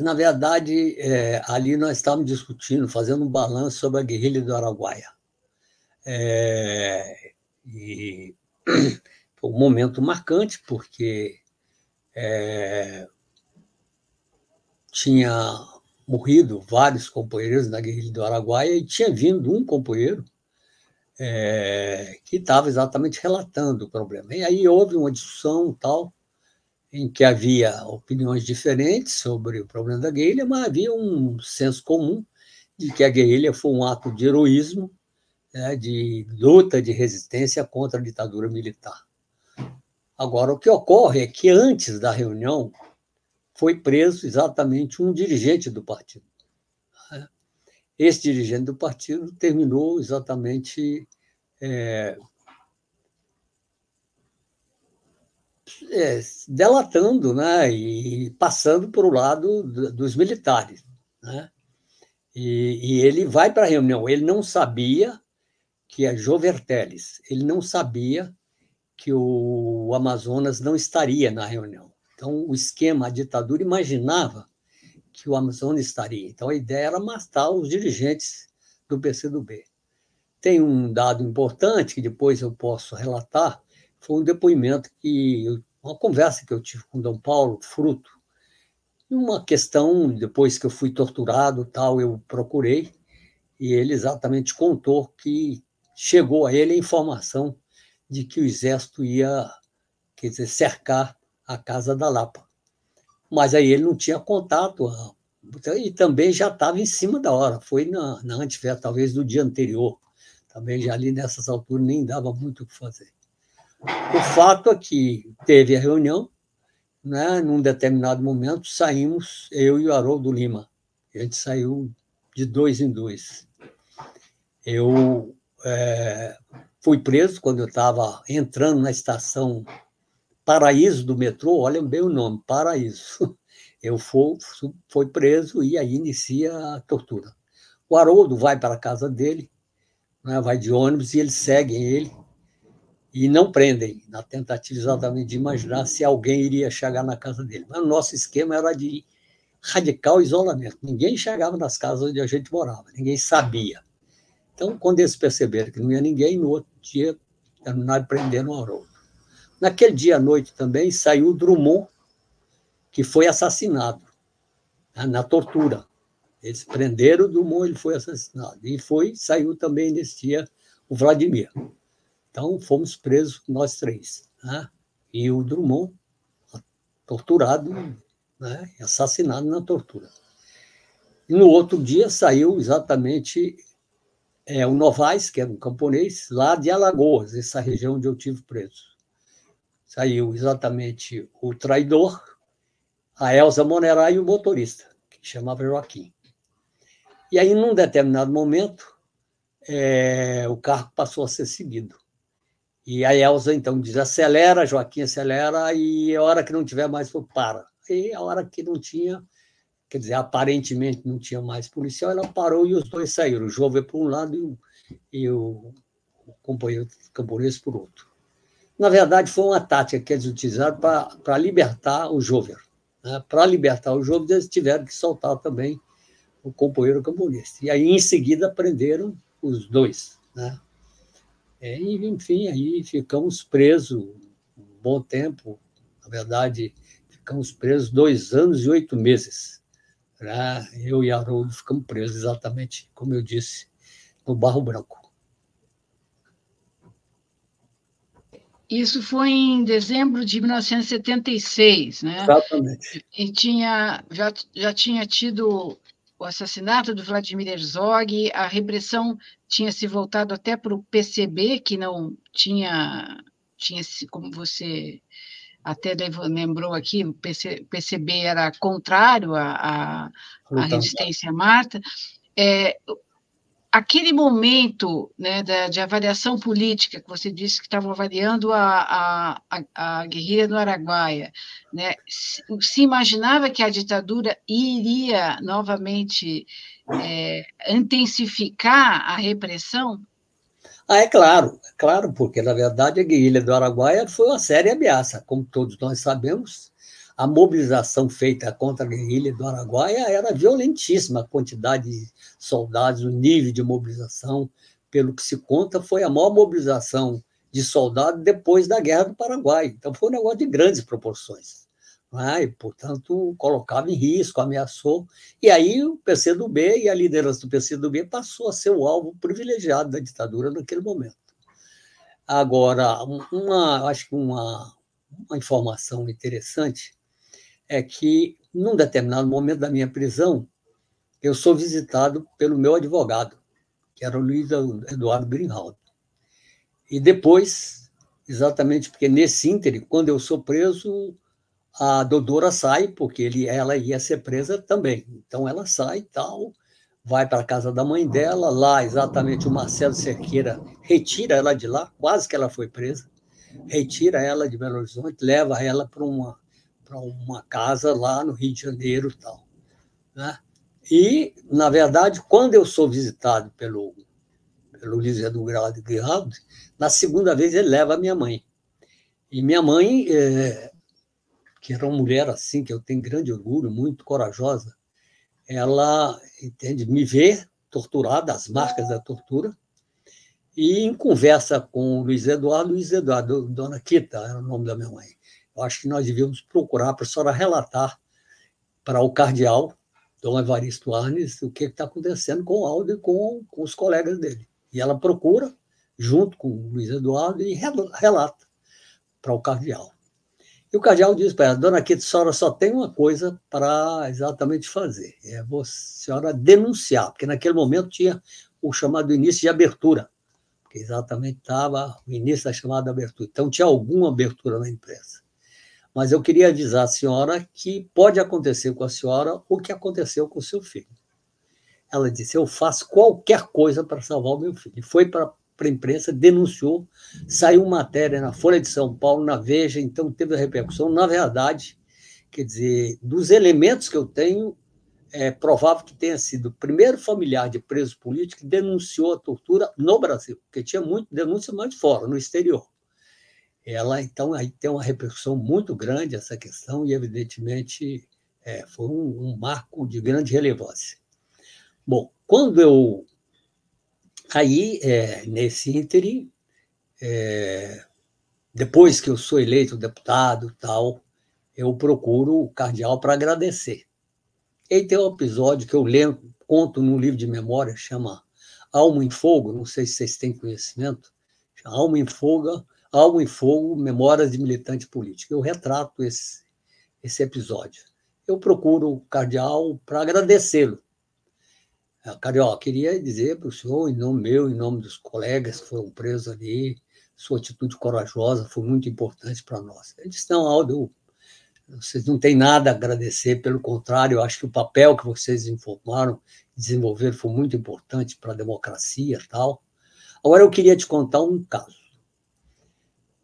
Na verdade, ali nós estávamos discutindo, fazendo um balanço sobre a guerrilha do Araguaia. E foi um momento marcante, porque tinha morrido vários companheiros na guerrilha do Araguaia e tinha vindo um companheiro que estava exatamente relatando o problema. E aí houve uma discussão tal, em que havia opiniões diferentes sobre o problema da guerrilha, mas havia um senso comum de que a guerrilha foi um ato de heroísmo, de luta, de resistência contra a ditadura militar. Agora, o que ocorre é que antes da reunião foi preso exatamente um dirigente do partido. Esse dirigente do partido terminou exatamente delatando, né, e passando para o lado dos militares. Né? E ele vai para a reunião. Ele não sabia que a Joverteles, ele não sabia que o Amazonas não estaria na reunião. Então, o esquema, a ditadura imaginava que o Amazonas estaria. Então, a ideia era matar os dirigentes do PCdoB. Tem um dado importante que depois eu posso relatar, foi um depoimento uma conversa que eu tive com Dom Paulo Fruto, uma questão, depois que eu fui torturado, tal, eu procurei, e ele exatamente contou que chegou a ele a informação de que o exército ia, quer dizer, cercar a Casa da Lapa. Mas aí ele não tinha contato, e também já estava em cima da hora, foi na antevéspera, talvez do dia anterior, também já ali nessas alturas nem dava muito o que fazer. O fato é que teve a reunião, né, num determinado momento, saímos, eu e o Haroldo Lima. A gente saiu de 2 em 2. Eu fui preso quando eu estava entrando na estação Paraíso do metrô, olha bem o nome, Paraíso. Eu fui preso e aí inicia a tortura. O Haroldo vai para a casa dele, né, vai de ônibus e eles seguem ele e não prendem, na tentativa exatamente de imaginar se alguém iria chegar na casa dele. Mas o nosso esquema era de radical isolamento. Ninguém chegava nas casas onde a gente morava, ninguém sabia. Então, quando eles perceberam que não ia ninguém, no outro dia terminaram prendendo o Haroldo. Naquele dia à noite também saiu o Drummond, que foi assassinado na tortura. Eles prenderam o Drummond, ele foi assassinado. E saiu também nesse dia o Vladimir. Então, fomos presos nós 3. Né? E o Drummond, torturado, né? Assassinado na tortura. E no outro dia saiu exatamente o Novaes, que era um camponês, lá de Alagoas, essa região onde eu tive preso. Saiu exatamente o traidor, a Elza Monerá e o motorista, que chamava Joaquim. E aí, num determinado momento, o carro passou a ser seguido. E a Elza, então, diz, acelera, Joaquim acelera, e a hora que não tiver mais, para. E a hora que não tinha, quer dizer, aparentemente não tinha mais policial, ela parou e os dois saíram. O João veio por um lado e o companheiro camponês por outro. Na verdade, foi uma tática que eles utilizaram para libertar o Jover. Né? Para libertar o Jover, eles tiveram que soltar também o companheiro camponês. E aí, em seguida, prenderam os dois. Né? E, enfim, aí ficamos presos um bom tempo. Na verdade, ficamos presos 2 anos e 8 meses. Né? Eu e Haroldo ficamos presos, exatamente como eu disse, no Barro Branco. Isso foi em dezembro de 1976, né? Exatamente. E já tinha tido o assassinato do Vladimir Herzog, a repressão tinha se voltado até para o PCB, que não tinha, como você até lembrou aqui, o PCB era contrário à resistência à Marta. Aquele momento, né, de avaliação política, que você disse que estava avaliando a guerrilha do Araguaia, né, se imaginava que a ditadura iria novamente intensificar a repressão? É claro, porque, na verdade, a guerrilha do Araguaia foi uma séria ameaça. Como todos nós sabemos, a mobilização feita contra a guerrilha do Araguaia era violentíssima, a quantidade de soldados, o nível de mobilização, pelo que se conta, foi a maior mobilização de soldados depois da Guerra do Paraguai. Então, foi um negócio de grandes proporções. E, portanto, colocava em risco, ameaçou. E aí o PCdoB e a liderança do PCdoB passou a ser o alvo privilegiado da ditadura naquele momento. Agora, acho que uma informação interessante é que, num determinado momento da minha prisão, eu sou visitado pelo meu advogado, que era o Luiz Eduardo Greenhalgh. E depois, exatamente porque nesse ínterim, quando eu sou preso, a Dodora sai, porque ela ia ser presa também. Então, ela sai e tal, vai para a casa da mãe dela, lá exatamente o Marcelo Cerqueira retira ela de lá, quase que ela foi presa, retira ela de Belo Horizonte, leva ela para uma casa lá no Rio de Janeiro e tal. Né? E, na verdade, quando eu sou visitado pelo Luiz Eduardo Greenhalgh, na segunda vez ele leva a minha mãe. E minha mãe, que era uma mulher assim, que eu tenho grande orgulho, muito corajosa, ela, me vê torturada, as marcas da tortura, e em conversa com o Luiz Eduardo, Dona Quita, era o nome da minha mãe, eu acho que nós devíamos procurar para a senhora relatar para o cardeal, Dom Evaristo Arnes, o que está acontecendo com o Aldo e com os colegas dele. E ela procura, junto com o Luiz Eduardo, e relata para o cardeal. E o cardeal diz para ela, Dona Quita, a senhora só tem uma coisa para exatamente fazer, é a senhora denunciar, porque naquele momento tinha o chamado início de abertura, porque exatamente estava o início da chamada abertura. Então, tinha alguma abertura na imprensa. Mas eu queria avisar a senhora que pode acontecer com a senhora o que aconteceu com o seu filho. Ela disse, eu faço qualquer coisa para salvar o meu filho. E foi para a imprensa, denunciou, saiu matéria na Folha de São Paulo, na Veja, então teve a repercussão. Na verdade, quer dizer, dos elementos que eu tenho, é provável que tenha sido o primeiro familiar de preso político que denunciou a tortura no Brasil, porque tinha muita denúncia mais de fora, no exterior. Ela, então, aí tem uma repercussão muito grande essa questão e, evidentemente, foi um marco de grande relevância. Bom, quando eu... Aí, nesse ínterim, depois que eu sou eleito deputado tal, eu procuro o cardeal para agradecer. E tem um episódio que eu conto num livro de memória, chama Alma em Fogo, não sei se vocês têm conhecimento, chama Alma em Fogo, Memórias de Militante Político. Eu retrato esse episódio. Eu procuro o cardeal para agradecê-lo. Cardeal, queria dizer para o senhor, em nome meu, em nome dos colegas que foram presos ali, sua atitude corajosa foi muito importante para nós. Ele disse, não, Aldo, Vocês não têm nada a agradecer, pelo contrário, eu acho que o papel que vocês informaram, desenvolveram, foi muito importante para a democracia e tal. Agora, eu queria te contar um caso.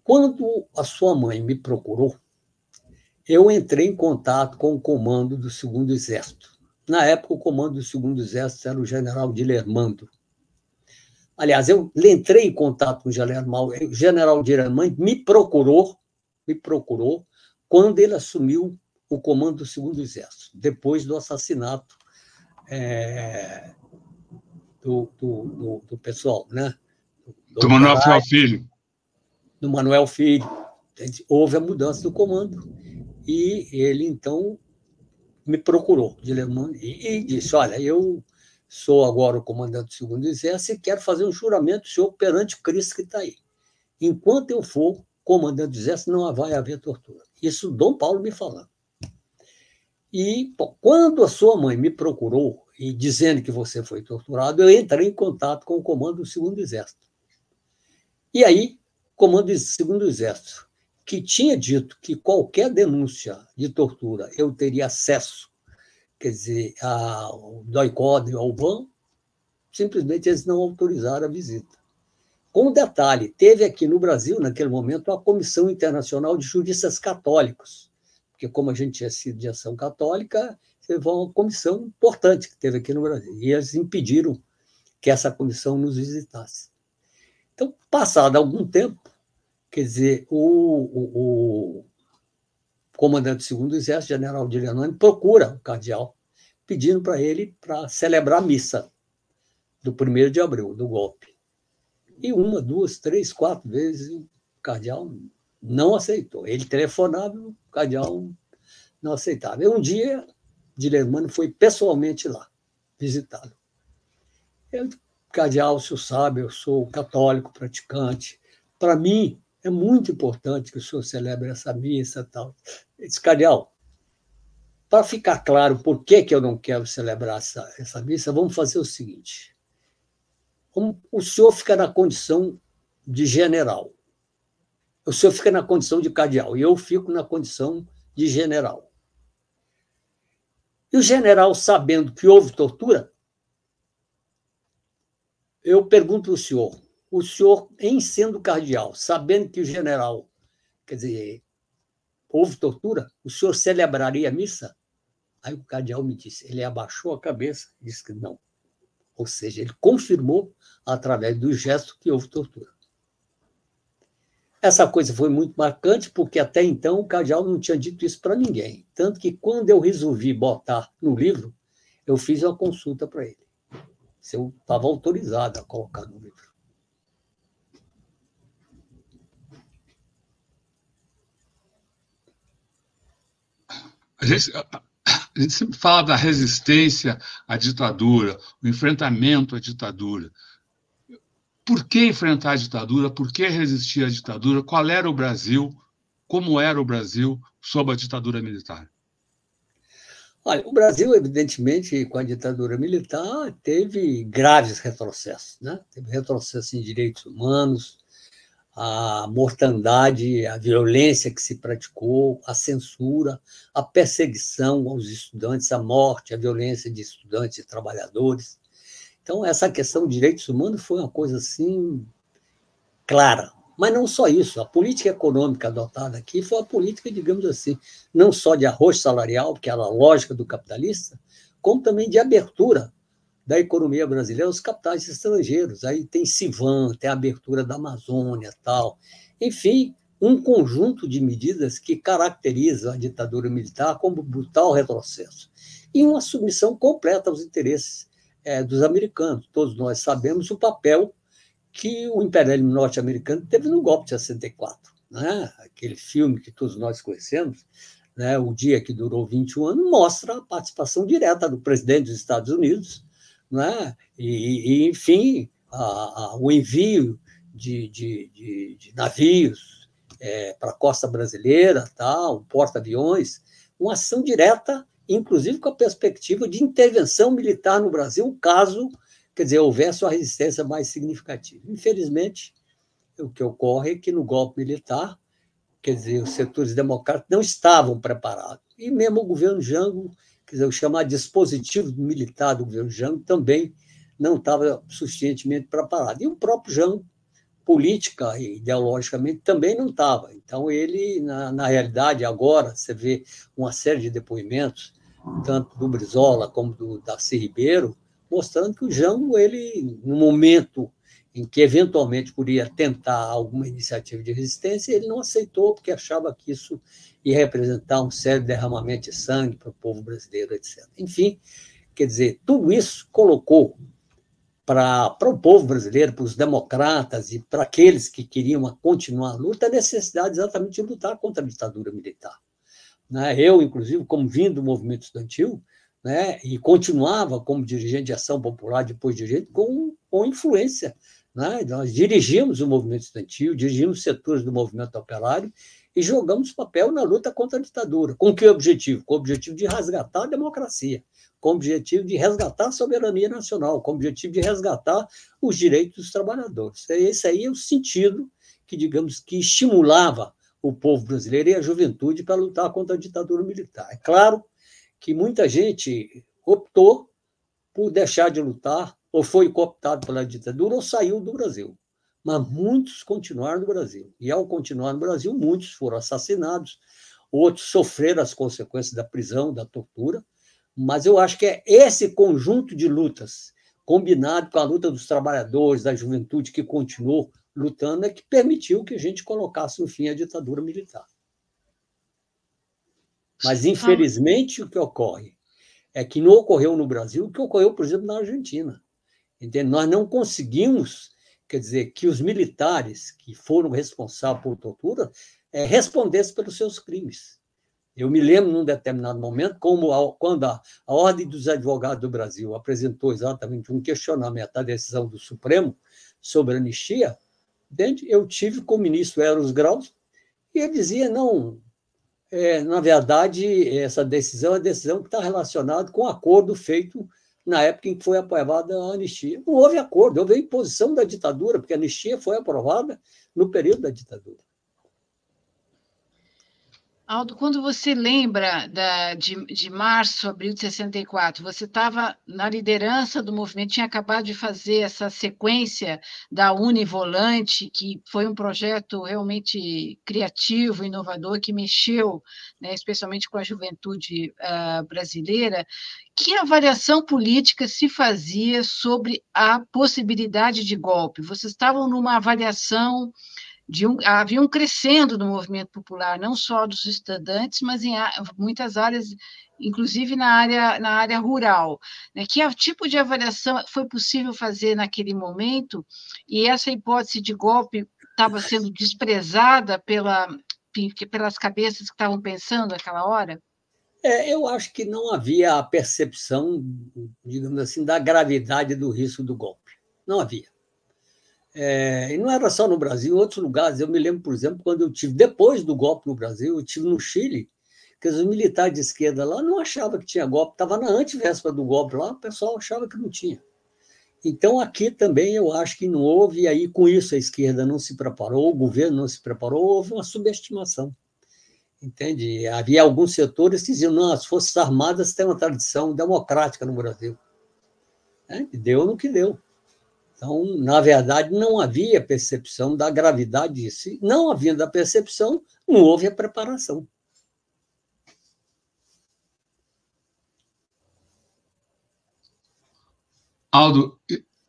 Quando a sua mãe me procurou, eu entrei em contato com o comando do 2º Exército. Na época, o comando do 2º Exército era o general Dilermando. Aliás, eu entrei em contato com o general Dilermando, me procurou quando ele assumiu o comando do 2º Exército, depois do assassinato do pessoal, né? Do Manuel Filho. Do Manuel Filho. Houve a mudança do comando e ele, então, me procurou, e disse, olha, eu sou agora o comandante do 2º Exército e quero fazer um juramento, senhor, perante o Cristo que está aí. Enquanto eu for comandante do Exército, não vai haver tortura. Isso Dom Paulo me falando. E, bom, quando a sua mãe me procurou, e dizendo que você foi torturado, eu entrei em contato com o comando do 2º Exército. E aí, o comando do 2º Exército, que tinha dito que qualquer denúncia de tortura eu teria acesso, quer dizer, ao DOI-CODE e ao BAN, simplesmente eles não autorizaram a visita. Com um detalhe, teve aqui no Brasil, naquele momento, a Comissão Internacional de Juristas Católicos, porque como a gente tinha sido de ação católica, teve uma comissão importante que teve aqui no Brasil, e eles impediram que essa comissão nos visitasse. Então, passado algum tempo, quer dizer, o comandante do 2º Exército, general Dilermando, procura o cardeal, pedindo para ele para celebrar a missa do 1º de abril, do golpe. E 1, 2, 3, 4 vezes o cardeal não aceitou. Ele telefonava, o cardeal não aceitava. E um dia, Dilermando foi pessoalmente lá visitá-lo. Cardeal, o senhor sabe, eu sou católico praticante. Para mim, é muito importante que o senhor celebre essa missa e tal. Ele disse, cardeal, para ficar claro por que eu não quero celebrar essa missa, vamos fazer o seguinte. O senhor fica na condição de general. O senhor fica na condição de cardeal e eu fico na condição de general. E o general, sabendo que houve tortura, eu pergunto ao senhor, o senhor, em sendo cardeal, sabendo que o general, quer dizer, houve tortura, o senhor celebraria a missa? Aí o cardeal me disse, ele abaixou a cabeça e disse que não. Ou seja, ele confirmou, através do gesto, que houve tortura. Essa coisa foi muito marcante, porque até então o cardeal não tinha dito isso para ninguém. Tanto que, quando eu resolvi botar no livro, eu fiz uma consulta para ele. Se eu estava autorizado a colocar no livro. A gente sempre fala da resistência à ditadura, o enfrentamento à ditadura. Por que enfrentar a ditadura? Por que resistir à ditadura? Qual era o Brasil? Como era o Brasil sob a ditadura militar? Olha, o Brasil, evidentemente, com a ditadura militar, teve graves retrocessos, né? Teve retrocesso em direitos humanos, a mortandade, a violência que se praticou, a censura, a perseguição aos estudantes, a morte, a violência de estudantes e trabalhadores. Então, essa questão de direitos humanos foi uma coisa assim clara. Mas não só isso, a política econômica adotada aqui foi a política, digamos assim, não só de arroz salarial, que era a lógica do capitalista, como também de abertura da economia brasileira aos capitais estrangeiros. Aí tem Civan, tem a abertura da Amazônia, tal. Enfim, um conjunto de medidas que caracteriza a ditadura militar como brutal retrocesso e uma submissão completa aos interesses dos americanos. Todos nós sabemos o papel que o imperialismo norte-americano teve no golpe de 64. Né? Aquele filme que todos nós conhecemos, né? O Dia que Durou 21 anos, mostra a participação direta do presidente dos Estados Unidos, né? Enfim, o envio de navios para a costa brasileira, tal, porta-aviões, uma ação direta, inclusive com a perspectiva de intervenção militar no Brasil, caso, quer dizer, houvesse uma resistência mais significativa. Infelizmente, o que ocorre é que no golpe militar, quer dizer, os setores democráticos não estavam preparados. E mesmo o governo Jango, quer dizer, o chamado dispositivo militar do governo Jango também não estava suficientemente preparado. E o próprio Jango, política e ideologicamente, também não estava. Então, ele, na realidade, agora, você vê uma série de depoimentos, tanto do Brizola como do Darcy Ribeiro, mostrando que o Jango, ele, no momento em que eventualmente poderia tentar alguma iniciativa de resistência, ele não aceitou, porque achava que isso ia representar um sério derramamento de sangue para o povo brasileiro, etc. Enfim, quer dizer, tudo isso colocou para o povo brasileiro, para os democratas e para aqueles que queriam continuar a luta, a necessidade exatamente de lutar contra a ditadura militar. Eu, inclusive, como vindo do movimento estudantil, e continuava como dirigente de Ação Popular, depois dirigente, com influência. Nós dirigimos o movimento estudantil, dirigimos setores do movimento operário e jogamos papel na luta contra a ditadura. Com que objetivo? Com o objetivo de resgatar a democracia, com o objetivo de resgatar a soberania nacional, com o objetivo de resgatar os direitos dos trabalhadores. Esse aí é o sentido que, digamos, que estimulava o povo brasileiro e a juventude para lutar contra a ditadura militar. É claro que muita gente optou por deixar de lutar, ou foi cooptado pela ditadura, ou saiu do Brasil. Mas muitos continuaram no Brasil. E, ao continuar no Brasil, muitos foram assassinados, outros sofreram as consequências da prisão, da tortura. Mas eu acho que é esse conjunto de lutas, combinado com a luta dos trabalhadores, da juventude que continuou lutando, é que permitiu que a gente colocasse no fim a ditadura militar. Mas, infelizmente, o que ocorre é que não ocorreu no Brasil o que ocorreu, por exemplo, na Argentina. Entende? Nós não conseguimos, quer dizer, que os militares que foram responsáveis por tortura respondessem pelos seus crimes. Eu me lembro, num determinado momento, quando a Ordem dos Advogados do Brasil apresentou exatamente um questionamento à decisão do Supremo sobre a anistia, eu tive com o ministro Eros Graus, e ele dizia, não, na verdade, essa decisão é a decisão que está relacionada com o acordo feito na época em que foi aprovada a anistia. Não houve acordo, houve a imposição da ditadura, porque a anistia foi aprovada no período da ditadura. Aldo, quando você lembra de março, abril de 64, você estava na liderança do movimento, tinha acabado de fazer essa sequência da Univolante, que foi um projeto realmente criativo, inovador, que mexeu, especialmente com a juventude brasileira. Que avaliação política se fazia sobre a possibilidade de golpe? Vocês estavam numa avaliação havia um crescendo do movimento popular, não só dos estudantes, mas em muitas áreas, inclusive na área rural. Que tipo de avaliação foi possível fazer naquele momento? E essa hipótese de golpe estava sendo desprezada pelas cabeças que estavam pensando naquela hora? Eu acho que não havia a percepção, digamos assim, da gravidade do risco do golpe. Não havia. E não era só no Brasil, em outros lugares. Eu me lembro, por exemplo, quando eu tive, depois do golpe no Brasil, eu tive no Chile, que os militares de esquerda lá não achavam que tinha golpe, estava na antivéspera do golpe lá, o pessoal achava que não tinha. Então, aqui também eu acho que não houve, e aí com isso a esquerda não se preparou, o governo não se preparou, houve uma subestimação. Entende? Havia alguns setores que diziam, não, as Forças Armadas têm uma tradição democrática no Brasil. E deu no que deu. Então, na verdade, não havia percepção da gravidade disso. E não havendo a percepção, não houve a preparação. Aldo,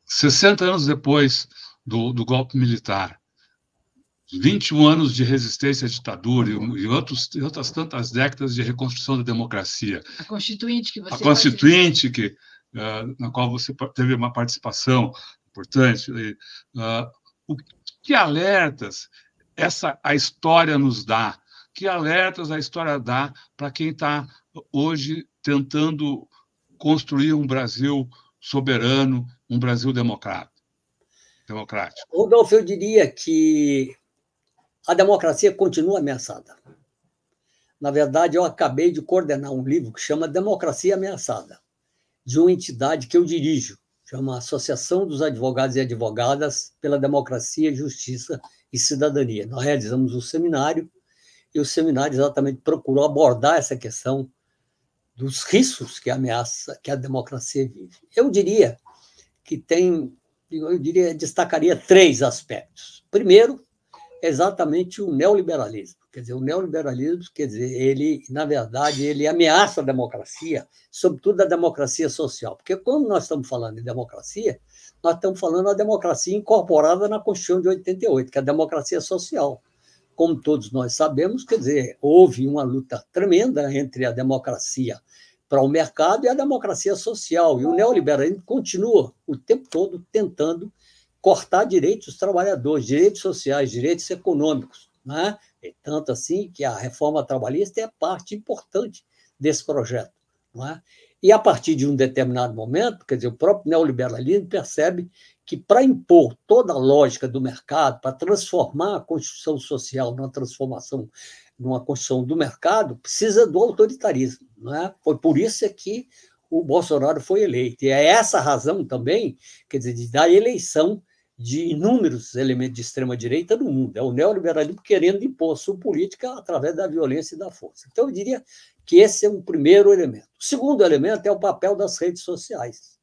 60 anos depois do golpe militar, 21 anos de resistência à ditadura e outras tantas décadas de reconstrução da democracia. A Constituinte que você... A Constituinte, na qual você teve uma participação importante. Que alertas a história nos dá? Que alertas a história dá para quem está hoje tentando construir um Brasil soberano, um Brasil democrático? Rodolfo, eu diria que a democracia continua ameaçada. Na verdade, eu acabei de coordenar um livro que chama Democracia Ameaçada, de uma entidade que eu dirijo, chama Associação dos Advogados e Advogadas pela Democracia, Justiça e Cidadania. Nós realizamos um seminário e o seminário exatamente procurou abordar essa questão dos riscos que ameaça, que a democracia vive. Eu diria que destacaria 3 aspectos. Primeiro, exatamente o neoliberalismo. Quer dizer, o neoliberalismo, quer dizer, ele, na verdade, ele ameaça a democracia, sobretudo a democracia social. Porque quando nós estamos falando de democracia, nós estamos falando da democracia incorporada na Constituição de 88, que é a democracia social. Como todos nós sabemos, quer dizer, houve uma luta tremenda entre a democracia para o mercado e a democracia social. E o neoliberalismo continua o tempo todo tentando cortar direitos dos trabalhadores, direitos sociais, direitos econômicos. Né? E tanto assim que a reforma trabalhista é parte importante desse projeto. Não é? E, a partir de um determinado momento, quer dizer, o próprio neoliberalismo percebe que, para impor toda a lógica do mercado, para transformar a Constituição social numa Constituição do mercado, precisa do autoritarismo. Não é? Foi por isso que o Bolsonaro foi eleito. E é essa razão também, quer dizer, da eleição de inúmeros elementos de extrema-direita no mundo. É o neoliberalismo querendo impor sua política através da violência e da força. Então, eu diria que esse é um primeiro elemento. O segundo elemento é o papel das redes sociais.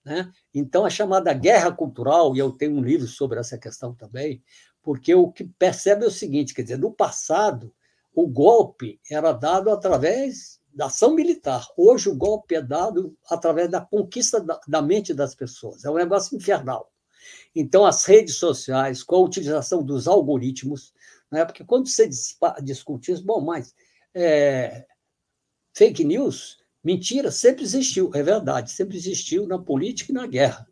Né? Então, a chamada guerra cultural, e eu tenho um livro sobre essa questão também, porque o que percebe é o seguinte, quer dizer, no passado, o golpe era dado através da ação militar. Hoje, o golpe é dado através da conquista da mente das pessoas. É um negócio infernal. Então, as redes sociais, com a utilização dos algoritmos, né? Porque quando você discute isso, mas fake news, mentira, sempre existiu, é verdade, sempre existiu na política e na guerra.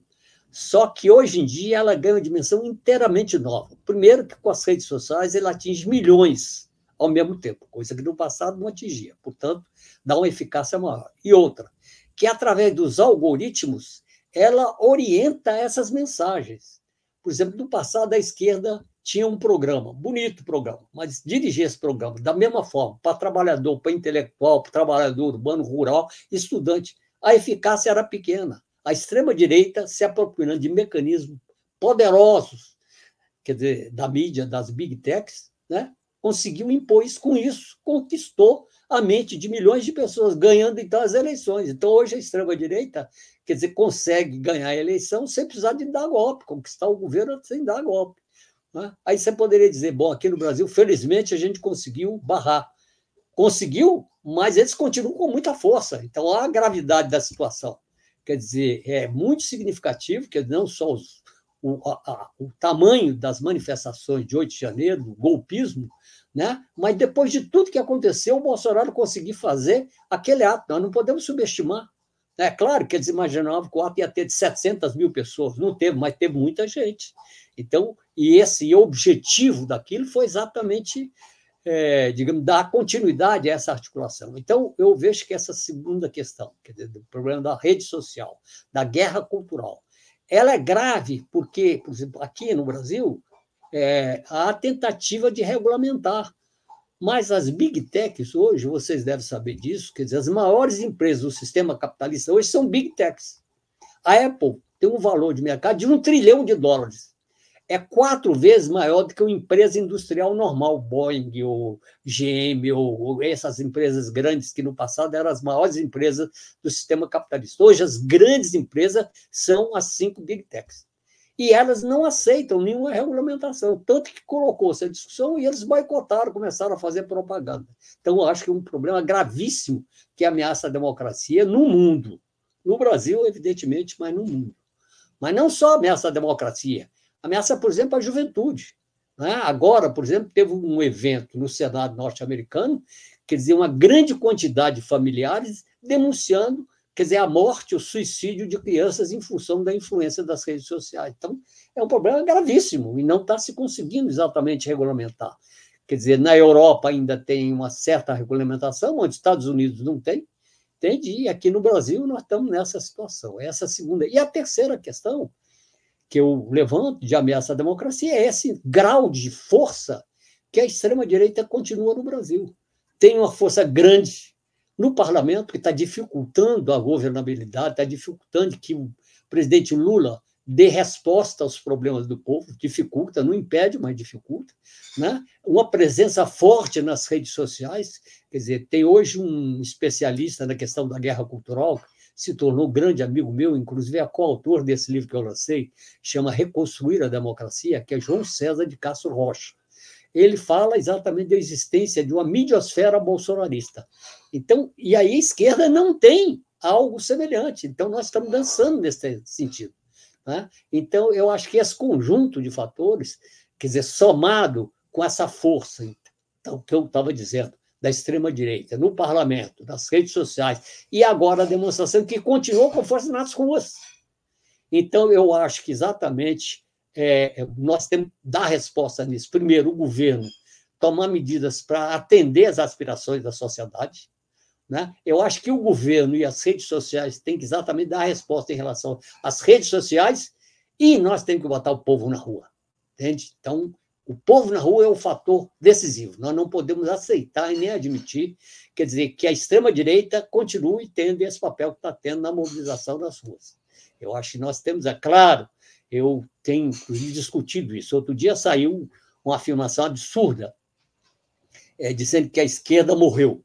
Só que, hoje em dia, ela ganha uma dimensão inteiramente nova. Primeiro, que com as redes sociais, ela atinge milhões ao mesmo tempo, coisa que no passado não atingia. Portanto, dá uma eficácia maior. E outra, que através dos algoritmos, ela orienta essas mensagens. Por exemplo, no passado, a esquerda tinha um programa, bonito programa, mas dirigir esse programa da mesma forma, para trabalhador, para intelectual, para trabalhador urbano, rural, estudante, a eficácia era pequena. A extrema-direita se apropriando de mecanismos poderosos, quer dizer, da mídia, das big techs, né? Conseguiu impor isso, com isso conquistou a mente de milhões de pessoas, ganhando, então, as eleições. Então, hoje, a extrema-direita, quer dizer, consegue ganhar a eleição sem precisar de dar golpe, conquistar o governo sem dar golpe. Né? Aí você poderia dizer, bom, aqui no Brasil, felizmente, a gente conseguiu barrar. Conseguiu, mas eles continuam com muita força. Então, olha a gravidade da situação. Quer dizer, é muito significativo, que não só o tamanho das manifestações de 8 de janeiro, do golpismo, né? Mas depois de tudo que aconteceu, o Bolsonaro conseguiu fazer aquele ato. Nós não podemos subestimar. É claro que eles imaginavam que o ato ia ter de 700 mil pessoas. Não teve, mas teve muita gente. Então, e esse objetivo daquilo foi exatamente, digamos, dar continuidade a essa articulação. Então, eu vejo que essa segunda questão, quer dizer, do problema da rede social, da guerra cultural, ela é grave porque, por exemplo, aqui no Brasil, há a tentativa de regulamentar. Mas as big techs hoje, vocês devem saber disso, quer dizer, as maiores empresas do sistema capitalista hoje são big techs. A Apple tem um valor de mercado de $1 trilhão. É 4 vezes maior do que uma empresa industrial normal, Boeing, ou GM, ou essas empresas grandes que no passado eram as maiores empresas do sistema capitalista. Hoje, as grandes empresas são as 5 big techs. E elas não aceitam nenhuma regulamentação, tanto que colocou essa discussão e eles boicotaram, começaram a fazer propaganda. Então, eu acho que é um problema gravíssimo que ameaça a democracia no mundo. No Brasil, evidentemente, mas no mundo. Mas não só ameaça a democracia, ameaça, por exemplo, a juventude. Né? Agora, por exemplo, teve um evento no Senado norte-americano, quer dizer, uma grande quantidade de familiares denunciando, quer dizer, a morte, o suicídio de crianças em função da influência das redes sociais. Então, é um problema gravíssimo e não está se conseguindo exatamente regulamentar. Quer dizer, na Europa ainda tem uma certa regulamentação, onde os Estados Unidos não tem, entende? E aqui no Brasil nós estamos nessa situação. Essa é a segunda. E a terceira questão que eu levanto de ameaça à democracia é esse grau de força que a extrema-direita continua no Brasil. Tem uma força grande no parlamento, que está dificultando a governabilidade, está dificultando que o presidente Lula dê resposta aos problemas do povo, dificulta, não impede, mas dificulta, né? Uma presença forte nas redes sociais, quer dizer, tem hoje um especialista na questão da guerra cultural, se tornou grande amigo meu, inclusive é coautor desse livro que eu lancei, chama Reconstruir a Democracia, que é João César de Castro Rocha. Ele fala exatamente da existência de uma midiosfera bolsonarista. Então, e aí a esquerda não tem algo semelhante. Então, nós estamos dançando nesse sentido, né? Então, eu acho que esse conjunto de fatores, quer dizer, somado com essa força, então, que eu estava dizendo, da extrema-direita, no parlamento, nas redes sociais, e agora a demonstração que continuou com força nas ruas. Então, eu acho que exatamente nós temos que dar resposta nisso. Primeiro, o governo tomar medidas para atender às aspirações da sociedade, né? Eu acho que o governo e as redes sociais têm que exatamente dar resposta em relação às redes sociais e nós temos que botar o povo na rua, entende? Então, o povo na rua é o fator decisivo. Nós não podemos aceitar e nem admitir, quer dizer, que a extrema-direita continue tendo esse papel que está tendo na mobilização das ruas. Eu acho que nós temos, é claro, eu tenho inclusive discutido isso. Outro dia saiu uma afirmação absurda, dizendo que a esquerda morreu,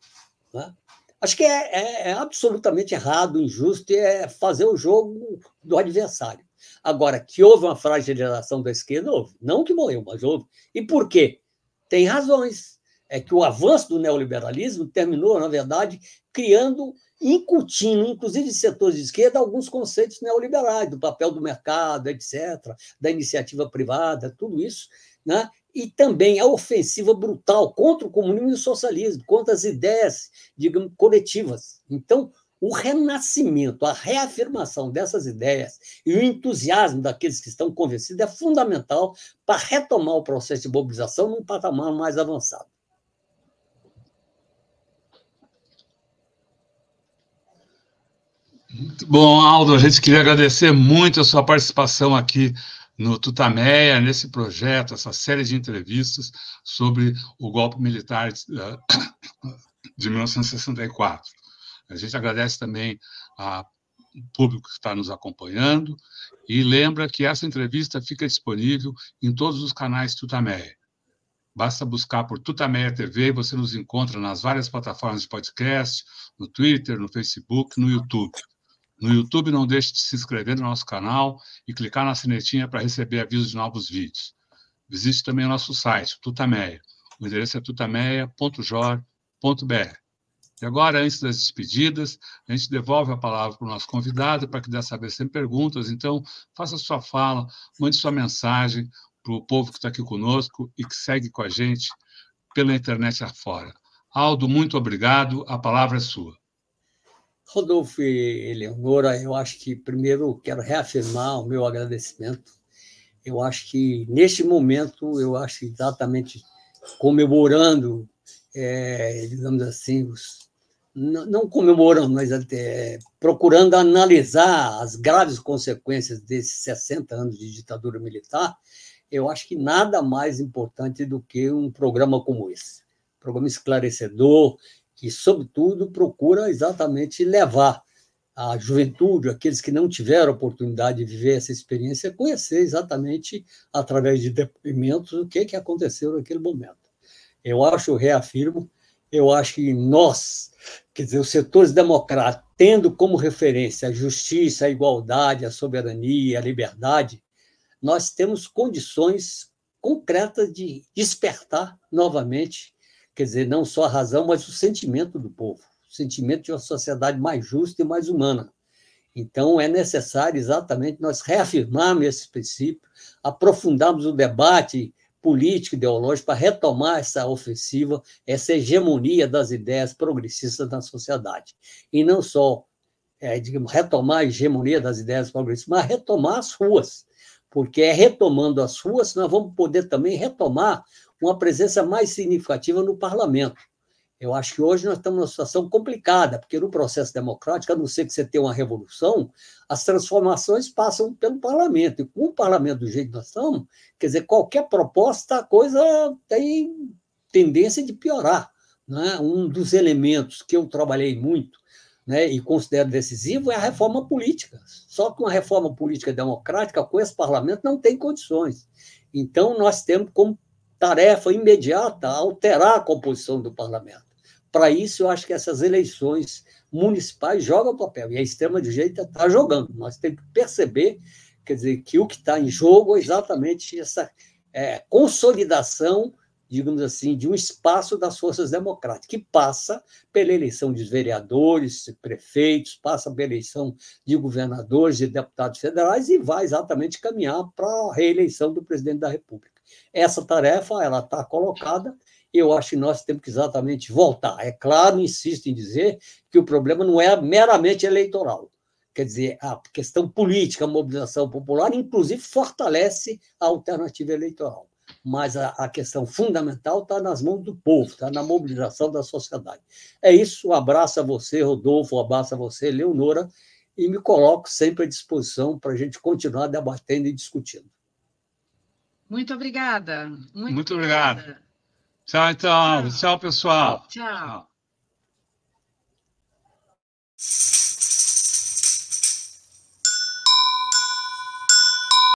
né? Acho que é absolutamente errado, injusto, e é fazer o jogo do adversário. Agora, que houve uma fragilização da esquerda, houve. Não que morreu, mas houve. E por quê? Tem razões. É que o avanço do neoliberalismo terminou, na verdade, criando, incutindo, inclusive em setores de esquerda, alguns conceitos neoliberais, do papel do mercado, etc., da iniciativa privada, tudo isso, né? E também a ofensiva brutal contra o comunismo e o socialismo, contra as ideias, digamos, coletivas. Então, o renascimento, a reafirmação dessas ideias e o entusiasmo daqueles que estão convencidos é fundamental para retomar o processo de mobilização num patamar mais avançado. Muito bom, Aldo. A gente queria agradecer muito a sua participação aqui no Tutameia, nesse projeto, essa série de entrevistas sobre o golpe militar de 1964. A gente agradece também ao público que está nos acompanhando e lembra que essa entrevista fica disponível em todos os canais Tutameia. Basta buscar por Tutameia TV e você nos encontra nas várias plataformas de podcast, no Twitter, no Facebook, no YouTube. No YouTube, não deixe de se inscrever no nosso canal e clicar na sinetinha para receber avisos de novos vídeos. Visite também o nosso site, Tutameia. O endereço é tutameia.jor.br. E agora, antes das despedidas, a gente devolve a palavra para o nosso convidado, para que dessa vez tem perguntas. Então, faça sua fala, mande sua mensagem para o povo que está aqui conosco e que segue com a gente pela internet afora. Aldo, muito obrigado. A palavra é sua. Rodolfo e Eleonora, eu acho que, primeiro, quero reafirmar o meu agradecimento. Eu acho que, neste momento, eu acho exatamente comemorando, digamos assim, não comemorando, mas até procurando analisar as graves consequências desses 60 anos de ditadura militar, eu acho que nada mais importante do que um programa como esse. Um programa esclarecedor, que, sobretudo, procura exatamente levar a juventude, aqueles que não tiveram oportunidade de viver essa experiência, a conhecer exatamente, através de depoimentos, o que aconteceu naquele momento. Eu reafirmo, eu acho que nós, quer dizer, os setores democráticos, tendo como referência a justiça, a igualdade, a soberania, a liberdade, nós temos condições concretas de despertar novamente, quer dizer, não só a razão, mas o sentimento do povo, o sentimento de uma sociedade mais justa e mais humana. Então, é necessário exatamente nós reafirmarmos esse princípio, aprofundarmos o debate político, ideológico, para retomar essa ofensiva, essa hegemonia das ideias progressistas na sociedade. E não só, digamos, retomar a hegemonia das ideias progressistas, mas retomar as ruas, porque é retomando as ruas que nós vamos poder também retomar uma presença mais significativa no parlamento. Eu acho que hoje nós estamos numa situação complicada, porque no processo democrático, a não ser que você tenha uma revolução, as transformações passam pelo parlamento. E com o parlamento do jeito que nós estamos, quer dizer, qualquer proposta, a coisa tem tendência de piorar, né? Um dos elementos que eu trabalhei muito né, e considero decisivo, é a reforma política. Só que uma reforma política democrática com esse parlamento não tem condições. Então, nós temos como tarefa imediata alterar a composição do parlamento. Para isso, eu acho que essas eleições municipais jogam papel, e a extrema-direita está jogando. Nós temos que perceber, quer dizer, que o que está em jogo é exatamente essa consolidação, digamos assim, de um espaço das forças democráticas, que passa pela eleição de vereadores, prefeitos, passa pela eleição de governadores e deputados federais e vai exatamente caminhar para a reeleição do presidente da República. Essa tarefa ela está colocada, e eu acho que nós temos que exatamente voltar. É claro, insisto em dizer que o problema não é meramente eleitoral. Quer dizer, a questão política, a mobilização popular, inclusive, fortalece a alternativa eleitoral. Mas a questão fundamental está nas mãos do povo, está na mobilização da sociedade. É isso, um abraço a você, Rodolfo, um abraço a você, Leonora, e me coloco sempre à disposição para a gente continuar debatendo e discutindo. Muito obrigada. Muito obrigado. Tchau, então. Tchau, pessoal. Tchau.